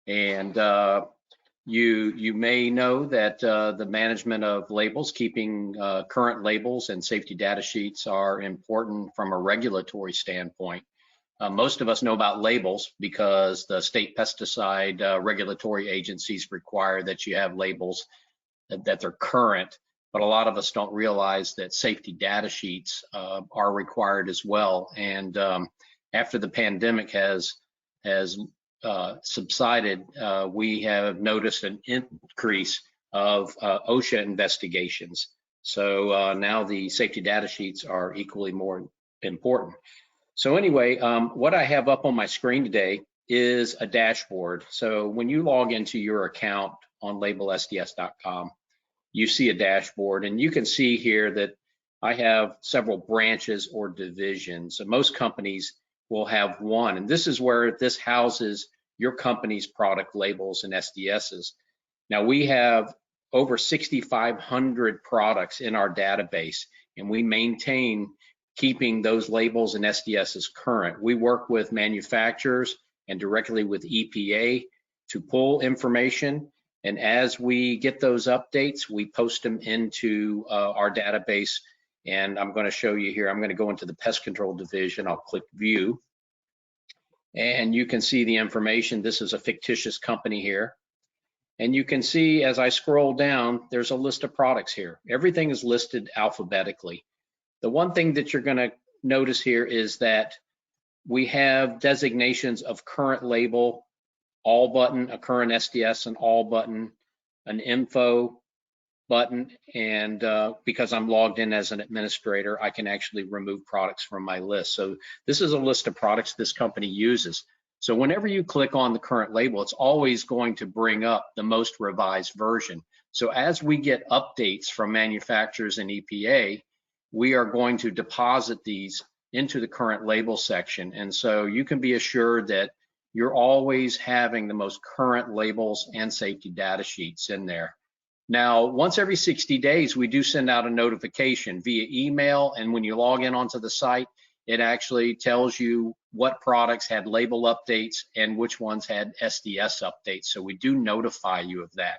Speaker 6: And you may know that the management of labels, keeping current labels and safety data sheets are important from a regulatory standpoint. Most of us know about labels because the state pesticide regulatory agencies require that you have labels that they're current. But a lot of us don't realize that safety data sheets are required as well. And after the pandemic has subsided, we have noticed an increase of OSHA investigations. So now the safety data sheets are equally more important. So anyway, what I have up on my screen today is a dashboard. So when you log into your account on labelsds.com, you see a dashboard, and you can see here that I have several branches or divisions. So most companies will have one, and this is where this houses your company's product labels and SDSs. Now we have over 6,500 products in our database, and we maintain keeping those labels and SDSs current. We work with manufacturers and directly with EPA to pull information. And as we get those updates, we post them into our database. And I'm going to show you here, I'm going to go into the pest control division. I'll click view. And you can see the information. This is a fictitious company here. And you can see as I scroll down, there's a list of products here. Everything is listed alphabetically. The one thing that you're going to notice here is that we have designations of current label, all button, a current SDS, an all button, an info button, and because I'm logged in as an administrator, I can actually remove products from my list. So this is a list of products this company uses. So whenever you click on the current label, it's always going to bring up the most revised version. So as we get updates from manufacturers and EPA, we are going to deposit these into the current label section. And so you can be assured that you're always having the most current labels and safety data sheets in there. Now, once every 60 days, we do send out a notification via email, and when you log in onto the site, it actually tells you what products had label updates and which ones had SDS updates. So we do notify you of that.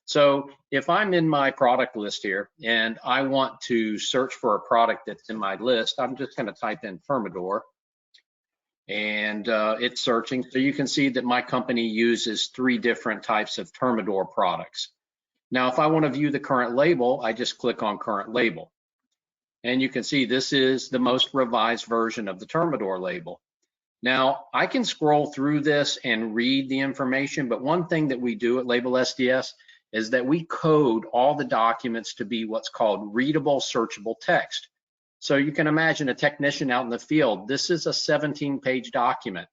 Speaker 6: So if I'm in my product list here and I want to search for a product that's in my list, I'm just going to type in Thermador. And it's searching. So you can see that my company uses 3 different types of Thermador products. Now, if I want to view the current label, I just click on current label. And you can see this is the most revised version of the Thermador label. Now, I can scroll through this and read the information, but one thing that we do at Label SDS is that we code all the documents to be what's called readable, searchable text. So you can imagine a technician out in the field, this is a 17-page document.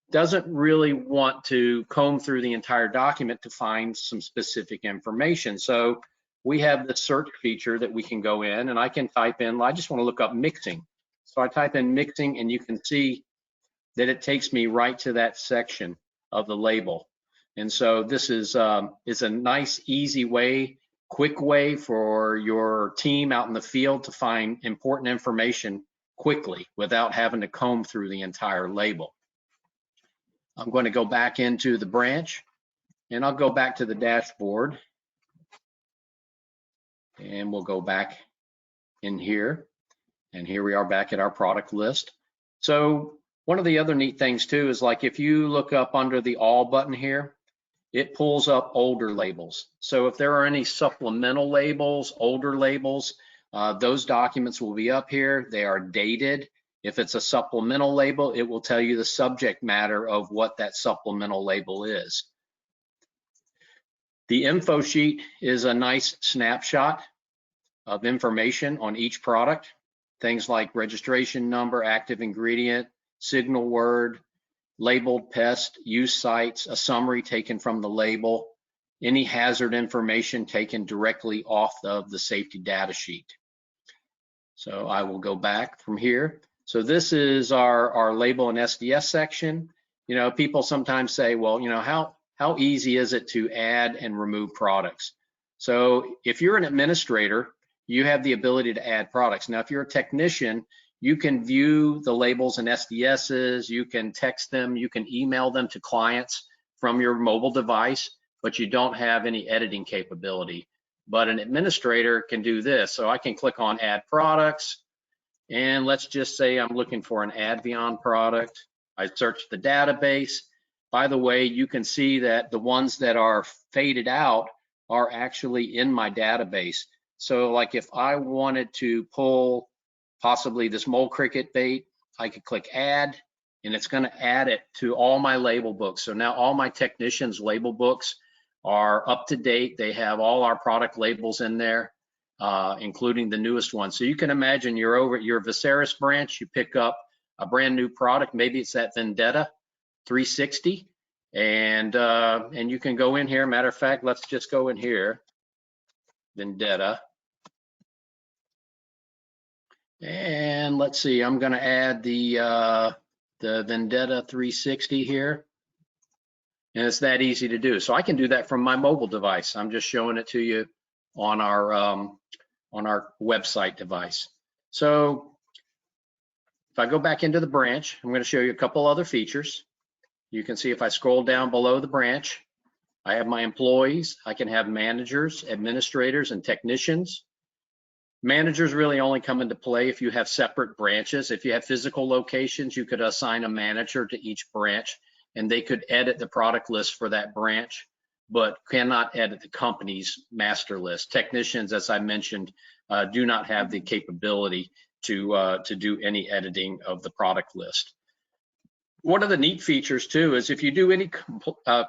Speaker 6: Doesn't really want to comb through the entire document to find some specific information. So we have the search feature that we can go in, and I can type in, I just want to look up mixing. So I type in mixing, and you can see that it takes me right to that section of the label. And so this is a nice, easy way, quick way for your team out in the field to find important information quickly without having to comb through the entire label. I'm going to go back into the branch, and I'll go back to the dashboard, and we'll go back in here, and here we are back at our product list. So one of the other neat things too is, like, if you look up under the all button here, it pulls up older labels. So if there are any supplemental labels, older labels, those documents will be up here. They are dated. If it's a supplemental label, it will tell you the subject matter of what that supplemental label is. The info sheet is a nice snapshot of information on each product. Things like registration number, active ingredient, signal word, labeled pest, use sites, a summary taken from the label, any hazard information taken directly off of the safety data sheet. So I will go back from here. So this is our label and SDS section. You know, people sometimes say, well, you know, how easy is it to add and remove products? So if you're an administrator, you have the ability to add products. Now, if you're a technician, you can view the labels and SDSs, you can text them, you can email them to clients from your mobile device, but you don't have any editing capability. But an administrator can do this. So I can click on add products, and let's just say I'm looking for an Advion product. I search the database. By the way, you can see that the ones that are faded out are actually in my database. So like if I wanted to pull possibly this mole cricket bait, I could click add, and it's going to add it to all my label books. So now all my technicians' label books are up to date. They have all our product labels in there, including the newest one. So you can imagine you're over at your Veseris branch, you pick up a brand new product, maybe it's that Vendetta 360, and you can go in here. Matter of fact, let's just go in here, Vendetta. And let's see, I'm going to add the Vendetta 360 here. And it's that easy to do. So I can do that from my mobile device. I'm just showing it to you on our website device. So if I go back into the branch, I'm going to show you a couple other features. You can see if I scroll down below the branch, I have my employees. I can have managers, administrators, and technicians. Managers really only come into play if you have separate branches. If you have physical locations, you could assign a manager to each branch, and they could edit the product list for that branch, but cannot edit the company's master list. Technicians, as I mentioned, do not have the capability to do any editing of the product list. One of the neat features too is if you do any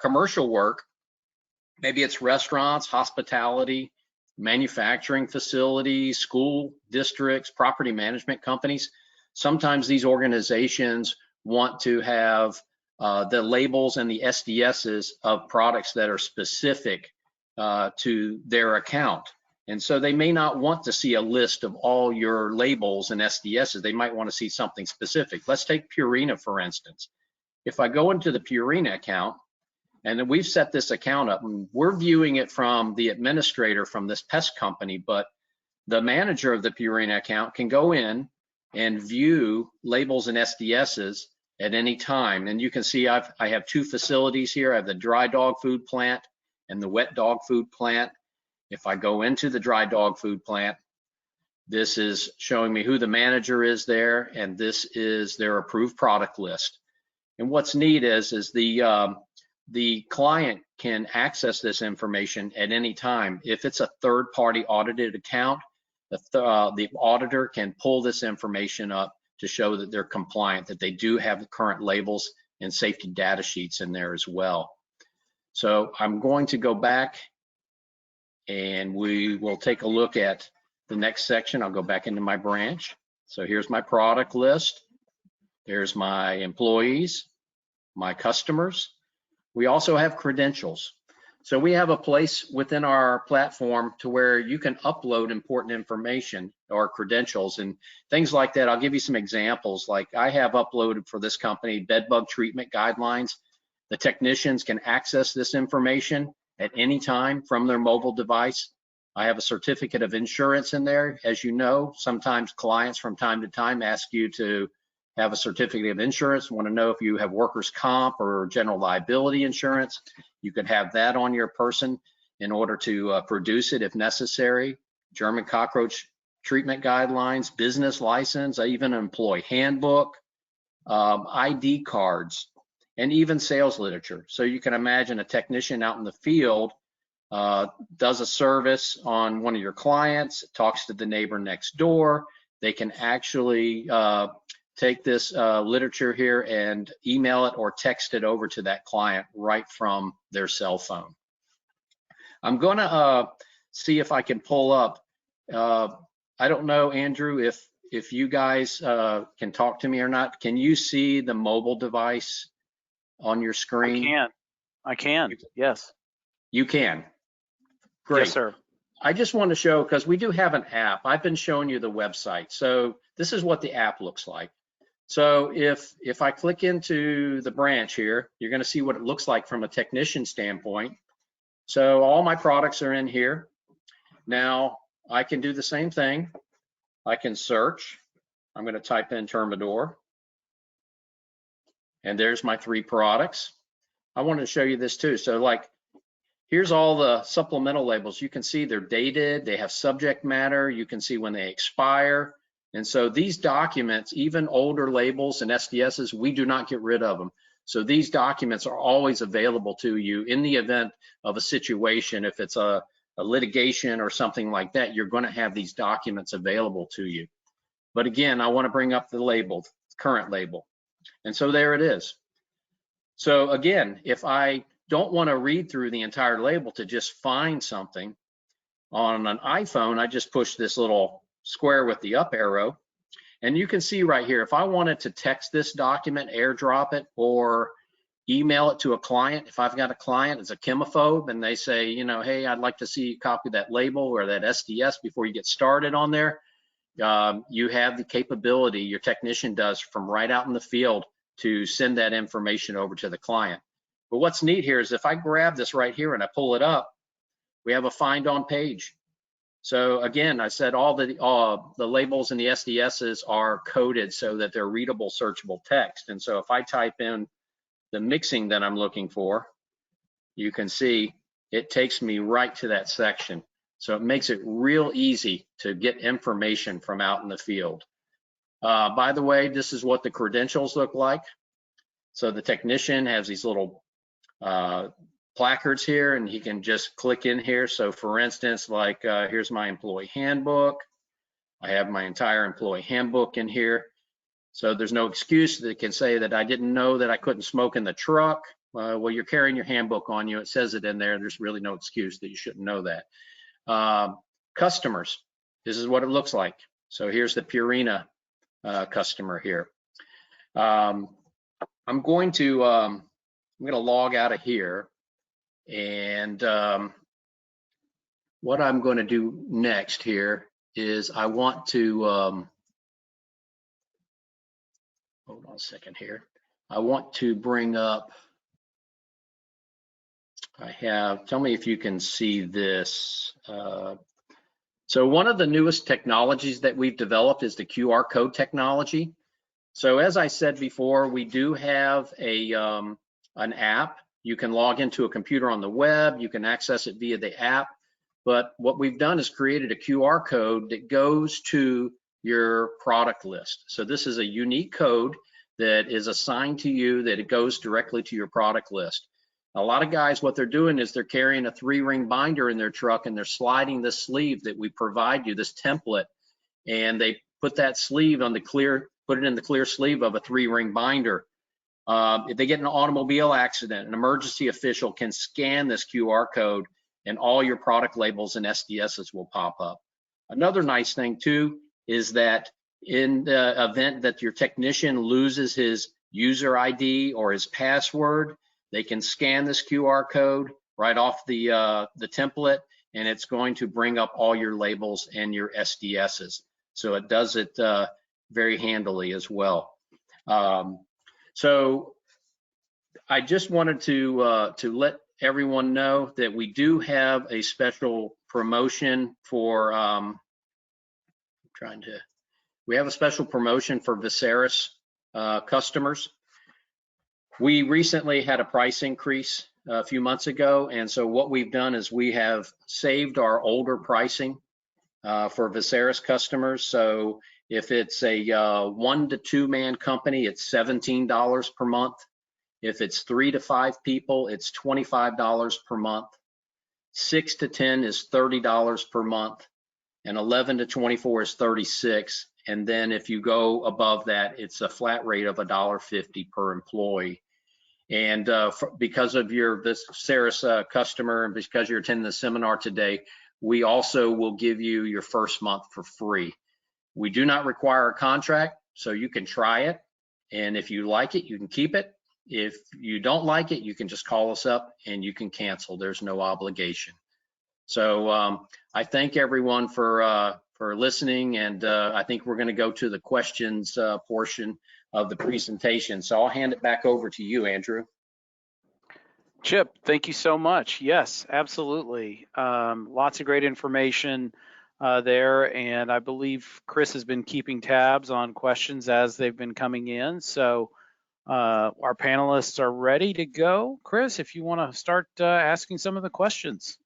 Speaker 6: commercial work, maybe it's restaurants, hospitality, manufacturing facilities, school districts, property management companies. Sometimes these organizations want to have the labels and the SDSs of products that are specific to their account. And so they may not want to see a list of all your labels and SDSs. They might want to see something specific. Let's take Purina, for instance. If I go into the Purina account, and then we've set this account up, and we're viewing it from the administrator from this pest company, but the manager of the Purina account can go in and view labels and SDSs at any time. And you can see I have two facilities here. I have the dry dog food plant and the wet dog food plant. If I go into the dry dog food plant, this is showing me who the manager is there, and this is their approved product list. And what's neat is the client can access this information at any time. If it's a third-party audited account, the auditor can pull this information up to show that they're compliant, that they do have the current labels and safety data sheets in there as well. So I'm going to go back and we will take a look at the next section. I'll go back into my branch. So here's my product list. There's my employees, my customers. We also have credentials. So we have a place within our platform to where you can upload important information or credentials and things like that. I'll give you some examples. Like I have uploaded for this company bedbug treatment guidelines. The technicians can access this information at any time from their mobile device. I have a certificate of insurance in there. As you know, sometimes clients from time to time ask you to have a certificate of insurance, want to know if you have workers' comp or general liability insurance. You could have that on your person in order to produce it if necessary. German cockroach treatment guidelines, business license, even an employee handbook, ID cards, and even sales literature. So you can imagine a technician out in the field does a service on one of your clients, talks to the neighbor next door. They can actually take this literature here and email it or text it over to that client right from their cell phone. I'm gonna see if I can pull up, I don't know, Andrew, if you guys can talk to me or not. Can you see the mobile device on your screen?
Speaker 2: I can, yes.
Speaker 6: You can. Great.
Speaker 2: Yes, sir.
Speaker 6: I just want to show, because we do have an app. I've been showing you the website. So this is what the app looks like. So if I click into the branch here, you're going to see what it looks like from a technician standpoint. So all my products are in here. Now I can do the same thing. I can search. I'm going to type in Termador. And there's my 3 products. I wanted to show you this too. So like, here's all the supplemental labels. You can see they're dated, they have subject matter, you can see when they expire. And so these documents, even older labels and SDSs, we do not get rid of them. So these documents are always available to you in the event of a situation. If it's a litigation or something like that, you're going to have these documents available to you. But again, I want to bring up the label, current label. And so there it is. So again, if I don't want to read through the entire label to just find something, on an iPhone, I just push this little square with the up arrow. And you can see right here, if I wanted to text this document, airdrop it, or email it to a client, if I've got a client as a chemophobe and they say, you know, hey, I'd like to see a copy of that label or that SDS before you get started on there, you have the capability, your technician does, from right out in the field to send that information over to the client. But what's neat here is if I grab this right here and I pull it up, we have a find on page. So again, I said all the labels and the SDSs are coded so that they're readable, searchable text. And so if I type in the mixing that I'm looking for, you can see it takes me right to that section. So it makes it real easy to get information from out in the field. By the way, this is what the credentials look like. So the technician has these little placards here, and he can just click in here. So for instance, like here's my employee handbook. I have my entire employee handbook in here. So there's no excuse that can say that I didn't know that I couldn't smoke in the truck. Well, you're carrying your handbook on you. It says it in there. There's really no excuse that you shouldn't know that. Customers, this is what it looks like. So here's the Purina customer here. I'm going to log out of here, and what I'm going to do next here is I want to hold on a second here. I want to bring up, tell me if you can see this. So one of the newest technologies that we've developed is the QR code technology. So as I said before, we do have an app. You can log into a computer on the web. You can access it via the app. But what we've done is created a QR code that goes to your product list. So this is a unique code that is assigned to you, that it goes directly to your product list. A lot of guys, what they're doing is they're carrying a 3-ring binder in their truck, and they're sliding the sleeve that we provide you, this template, and they put that sleeve on the clear, put it in the clear sleeve of a 3-ring binder. If they get in an automobile accident, an emergency official can scan this QR code, and all your product labels and SDSs will pop up. Another nice thing too is that in the event that your technician loses his user ID or his password, they can scan this QR code right off the template, and it's going to bring up all your labels and your SDSs. So it does it very handily as well. So I just wanted to let everyone know that we do have a special promotion for we have a special promotion for Veseris customers. We recently had a price increase a few months ago, and so what we've done is we have saved our older pricing for Veseris customers. So if it's a 1 to 2 man company, it's $17 per month. If it's 3 to 5 people, it's $25 per month. 6 to 10 is $30 per month, and 11 to 24 is $36. And then if you go above that, it's a flat rate of $1.50 per employee. And because of your Veseris customer, and because you're attending the seminar today, we also will give you your first month for free. We do not require a contract, so you can try it. And if you like it, you can keep it. If you don't like it, you can just call us up and you can cancel. There's no obligation. So I thank everyone for listening, and I think we're going to go to the questions portion of the presentation. So I'll hand it back over to you, Andrew.
Speaker 2: Chip, thank you so much. Yes, absolutely. Lots of great information there, and I believe Chris has been keeping tabs on questions as they've been coming in. So our panelists are ready to go. Chris, if you want to start asking some of the questions.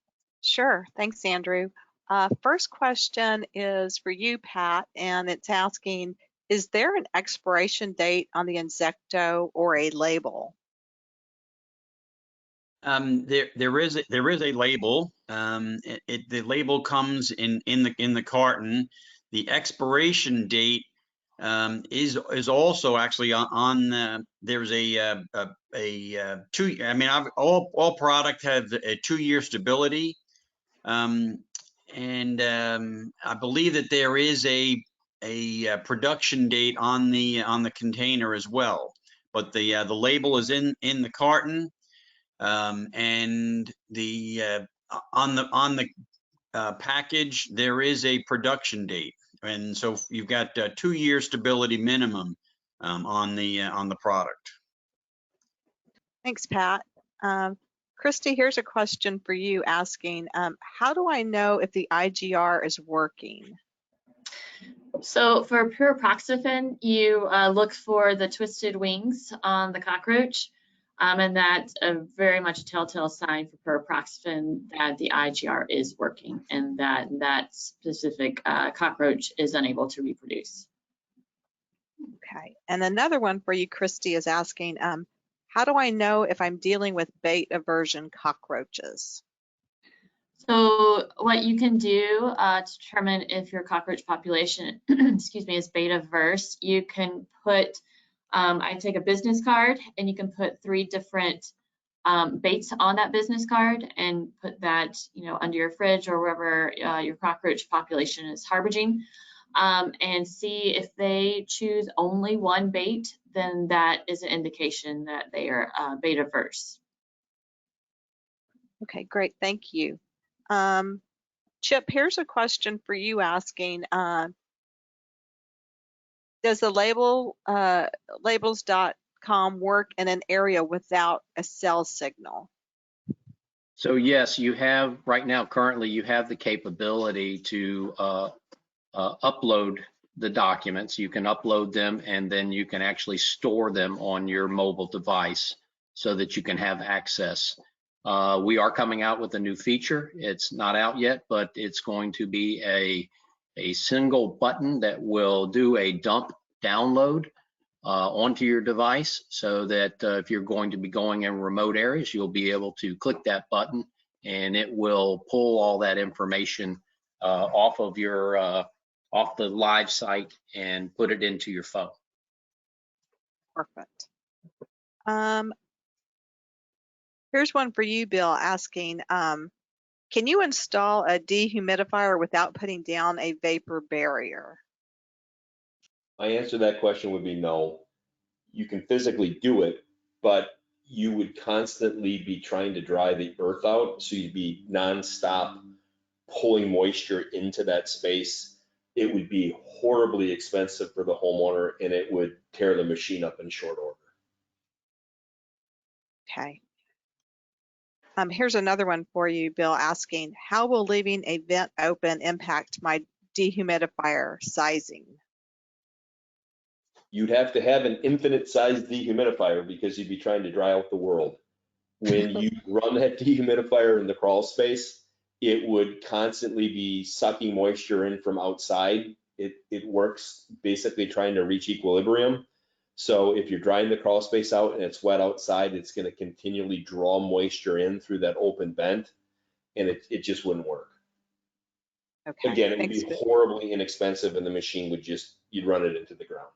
Speaker 1: Sure. Thanks, Andrew. First question is for you, Pat, and it's asking, is there an expiration date on the insecto or a label?
Speaker 4: There is a label. The label comes in the carton. The expiration date is also actually on there's a 2. I mean, all product have a 2-year stability, and I believe that there is a production date on the container as well. But the label is in the carton. And on the package, there is a production date, and so you've got 2-year stability minimum on the product.
Speaker 1: Thanks, Pat. Christy, here's a question for you asking, how do I know if the IGR is working?
Speaker 3: So for pyriproxyfen, you look for the twisted wings on the cockroach, and that's very much a telltale sign for pyriproxyfen that the IGR is working and that that specific cockroach is unable to reproduce.
Speaker 1: Okay, and another one for you, Christy, is asking, how do I know if I'm dealing with bait aversion cockroaches?
Speaker 3: So what you can do to determine if your cockroach population, excuse me, is bait averse, you can put, I take a business card and you can put 3 different baits on that business card and put that, under your fridge or wherever your cockroach population is harboring, and see if they choose only one bait, then that is an indication that they are bait averse.
Speaker 1: Okay, great, thank you. Chip, here's a question for you asking, does the labels.com work in an area without a cell signal?
Speaker 6: So yes, you have right now, currently, you have the capability to upload the documents. You can upload them and then you can actually store them on your mobile device so that you can have access. We are coming out with a new feature. It's not out yet, but it's going to be a single button that will do a dump download onto your device, so that if you're going to be going in remote areas, you'll be able to click that button and it will pull all that information off of your off the live site and put it into your phone.
Speaker 1: Perfect. Here's one for you, Bill, asking, can you install a dehumidifier without putting down a vapor barrier?
Speaker 5: My answer to that question would be no. You can physically do it, but you would constantly be trying to dry the earth out, so you'd be nonstop pulling moisture into that space. It would be horribly expensive for the homeowner, and it would tear the machine up in short order.
Speaker 1: Okay. Here's another one for you, Bill, asking, how will leaving a vent open impact my dehumidifier sizing?
Speaker 5: You'd have to have an infinite sized dehumidifier because you'd be trying to dry out the world. When you run that dehumidifier in the crawl space, it would constantly be sucking moisture in from outside. It works basically trying to reach equilibrium. So if you're drying the crawl space out and it's wet outside, it's going to continually draw moisture in through that open vent, and it just wouldn't work.
Speaker 1: Okay.
Speaker 5: Again, it would
Speaker 1: Thanks,
Speaker 5: be horribly inexpensive, and the machine would you'd run it into the ground.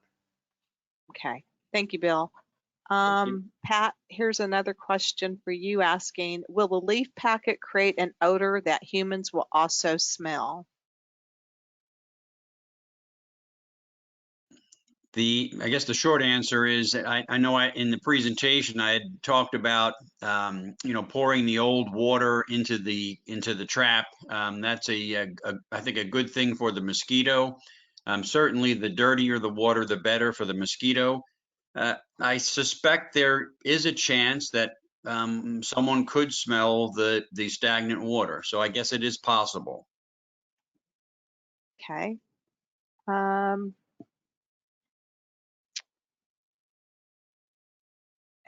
Speaker 1: Okay. Thank you, Bill.
Speaker 5: Thank you.
Speaker 1: Pat, here's another question for you asking, will the leaf packet create an odor that humans will also smell?
Speaker 4: I guess the short answer is I know in the presentation I had talked about pouring the old water into the trap. That's I think a good thing for the mosquito. Certainly the dirtier the water, the better for the mosquito. I suspect there is a chance that someone could smell the stagnant water. So I guess it is possible.
Speaker 1: Okay.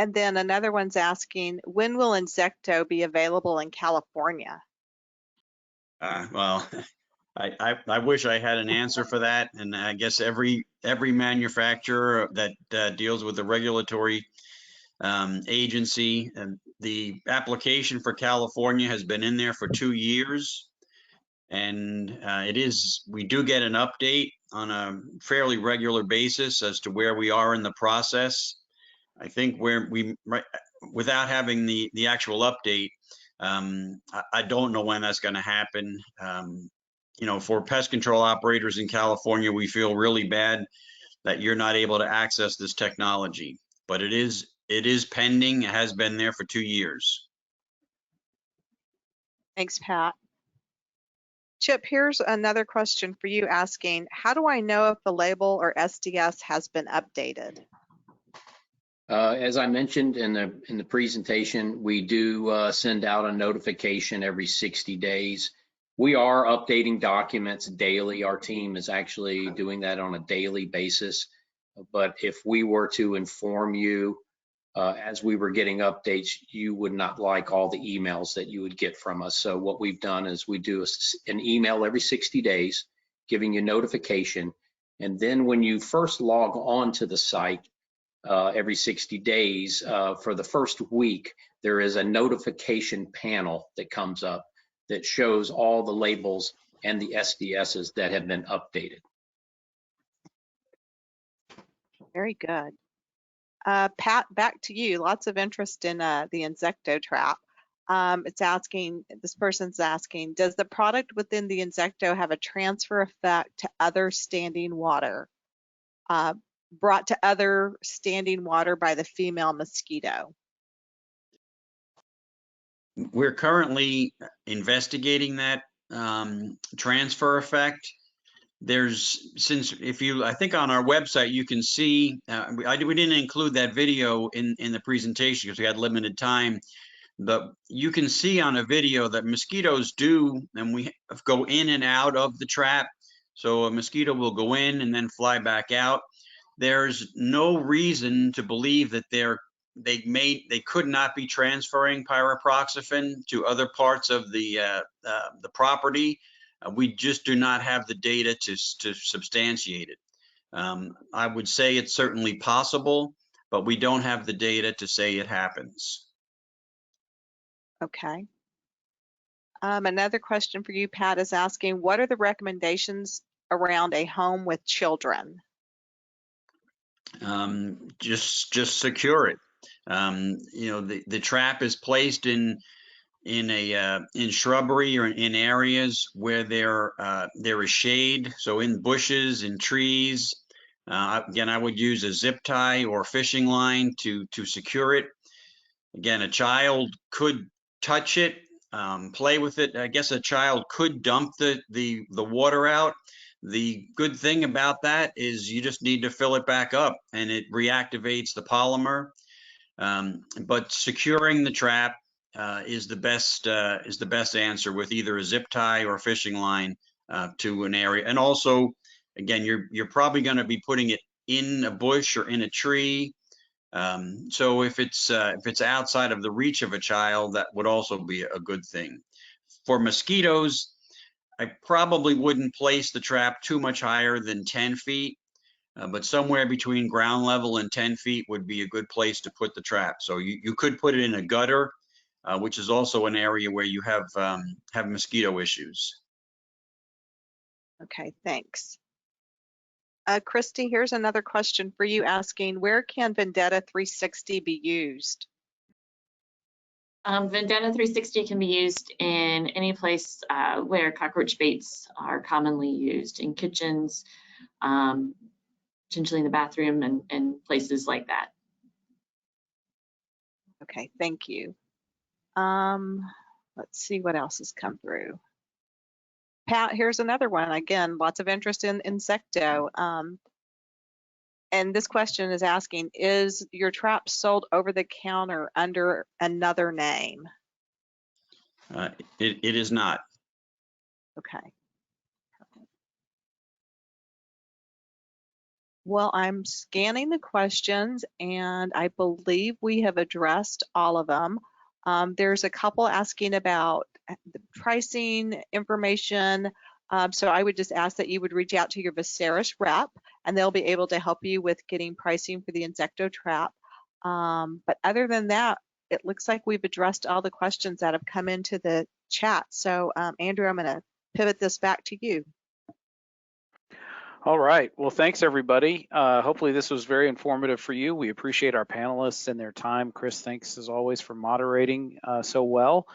Speaker 1: And then another one's asking, when will Insecto be available in California?
Speaker 4: Well, I wish I had an answer for that, and I guess every manufacturer that deals with the regulatory agency, and the application for California has been in there for 2 years, and we do get an update on a fairly regular basis as to where we are in the process. I think without having the actual update, I don't know when that's going to happen. For pest control operators in California, we feel really bad that you're not able to access this technology, but it is pending. It has been there for 2 years.
Speaker 1: Thanks, Pat. Chip, here's another question for you asking, how do I know if the label or SDS has been updated?
Speaker 6: As I mentioned in the presentation, we do send out a notification every 60 days. We are updating documents daily. Our team is actually doing that on a daily basis. But if we were to inform you as we were getting updates, you would not like all the emails that you would get from us. So what we've done is we do an email every 60 days, giving you notification. And then when you first log on to the site, every 60 days, for the first week, there is a notification panel that comes up that shows all the labels and the SDSs that have been updated.
Speaker 1: Very good. Pat, back to you. Lots of interest in the Insecto trap. This person's asking, does the product within the Insecto have a transfer effect to other standing water? Brought to other standing water by the female mosquito?
Speaker 4: We're currently investigating that transfer effect. I think on our website you can see, we didn't include that video in the presentation because we had limited time, but you can see on a video that mosquitoes do, and we go in and out of the trap. So a mosquito will go in and then fly back out. There's no reason to believe that they could not be transferring pyriproxyfen to other parts of the property. We just do not have the data to substantiate it. I would say it's certainly possible, but we don't have the data to say it happens.
Speaker 1: Okay. Another question for you, Pat, is asking, what are the recommendations around a home with children?
Speaker 4: Just secure it. The trap is placed in shrubbery or in areas where there is shade. So in bushes, in trees. Again, I would use a zip tie or fishing line to secure it. Again, a child could touch it, play with it. I guess a child could dump the water out. The good thing about that is you just need to fill it back up and it reactivates the polymer. But securing the trap is the best answer with either a zip tie or fishing line to an area. And also, again, you're probably going to be putting it in a bush or in a tree. So if it's outside of the reach of a child, that would also be a good thing. For mosquitoes, I probably wouldn't place the trap too much higher than 10 feet. But somewhere between ground level and 10 feet would be a good place to put the trap. So you could put it in a gutter, which is also an area where you have mosquito issues.
Speaker 1: Okay, thanks. Christy, here's another question for you asking, where can Vendetta 360 be used?
Speaker 3: Vendetta 360 can be used in any place where cockroach baits are commonly used, in kitchens, potentially in the bathroom and places like that.
Speaker 1: Okay, thank you. Let's see what else has come through. Pat, here's another one. Again, lots of interest in insecto. And this question is asking, is your trap sold over the counter under another name?
Speaker 4: It is not.
Speaker 1: Okay. Well, I'm scanning the questions and I believe we have addressed all of them. There's a couple asking about the pricing information. So I would just ask that you would reach out to your Veseris rep and they'll be able to help you with getting pricing for the insecto trap. But other than that, it looks like we've addressed all the questions that have come into the chat. So Andrew, I'm going to pivot this back to you.
Speaker 2: All right. Well, thanks, everybody. Hopefully this was very informative for you. We appreciate our panelists and their time. Chris, thanks as always for moderating so well.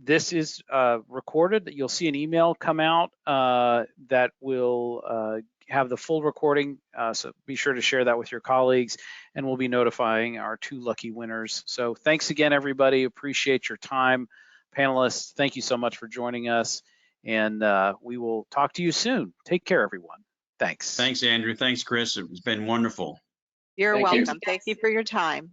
Speaker 2: This is recorded. You'll see an email come out that will have the full recording. So be sure to share that with your colleagues, and we'll be notifying our 2 lucky winners. So thanks again, everybody. Appreciate your time. Panelists, thank you so much for joining us. And we will talk to you soon. Take care, everyone. Thanks.
Speaker 4: Thanks, Andrew. Thanks, Chris. It's been wonderful.
Speaker 1: You're
Speaker 6: Thank you.
Speaker 1: welcome. Thank you for your time.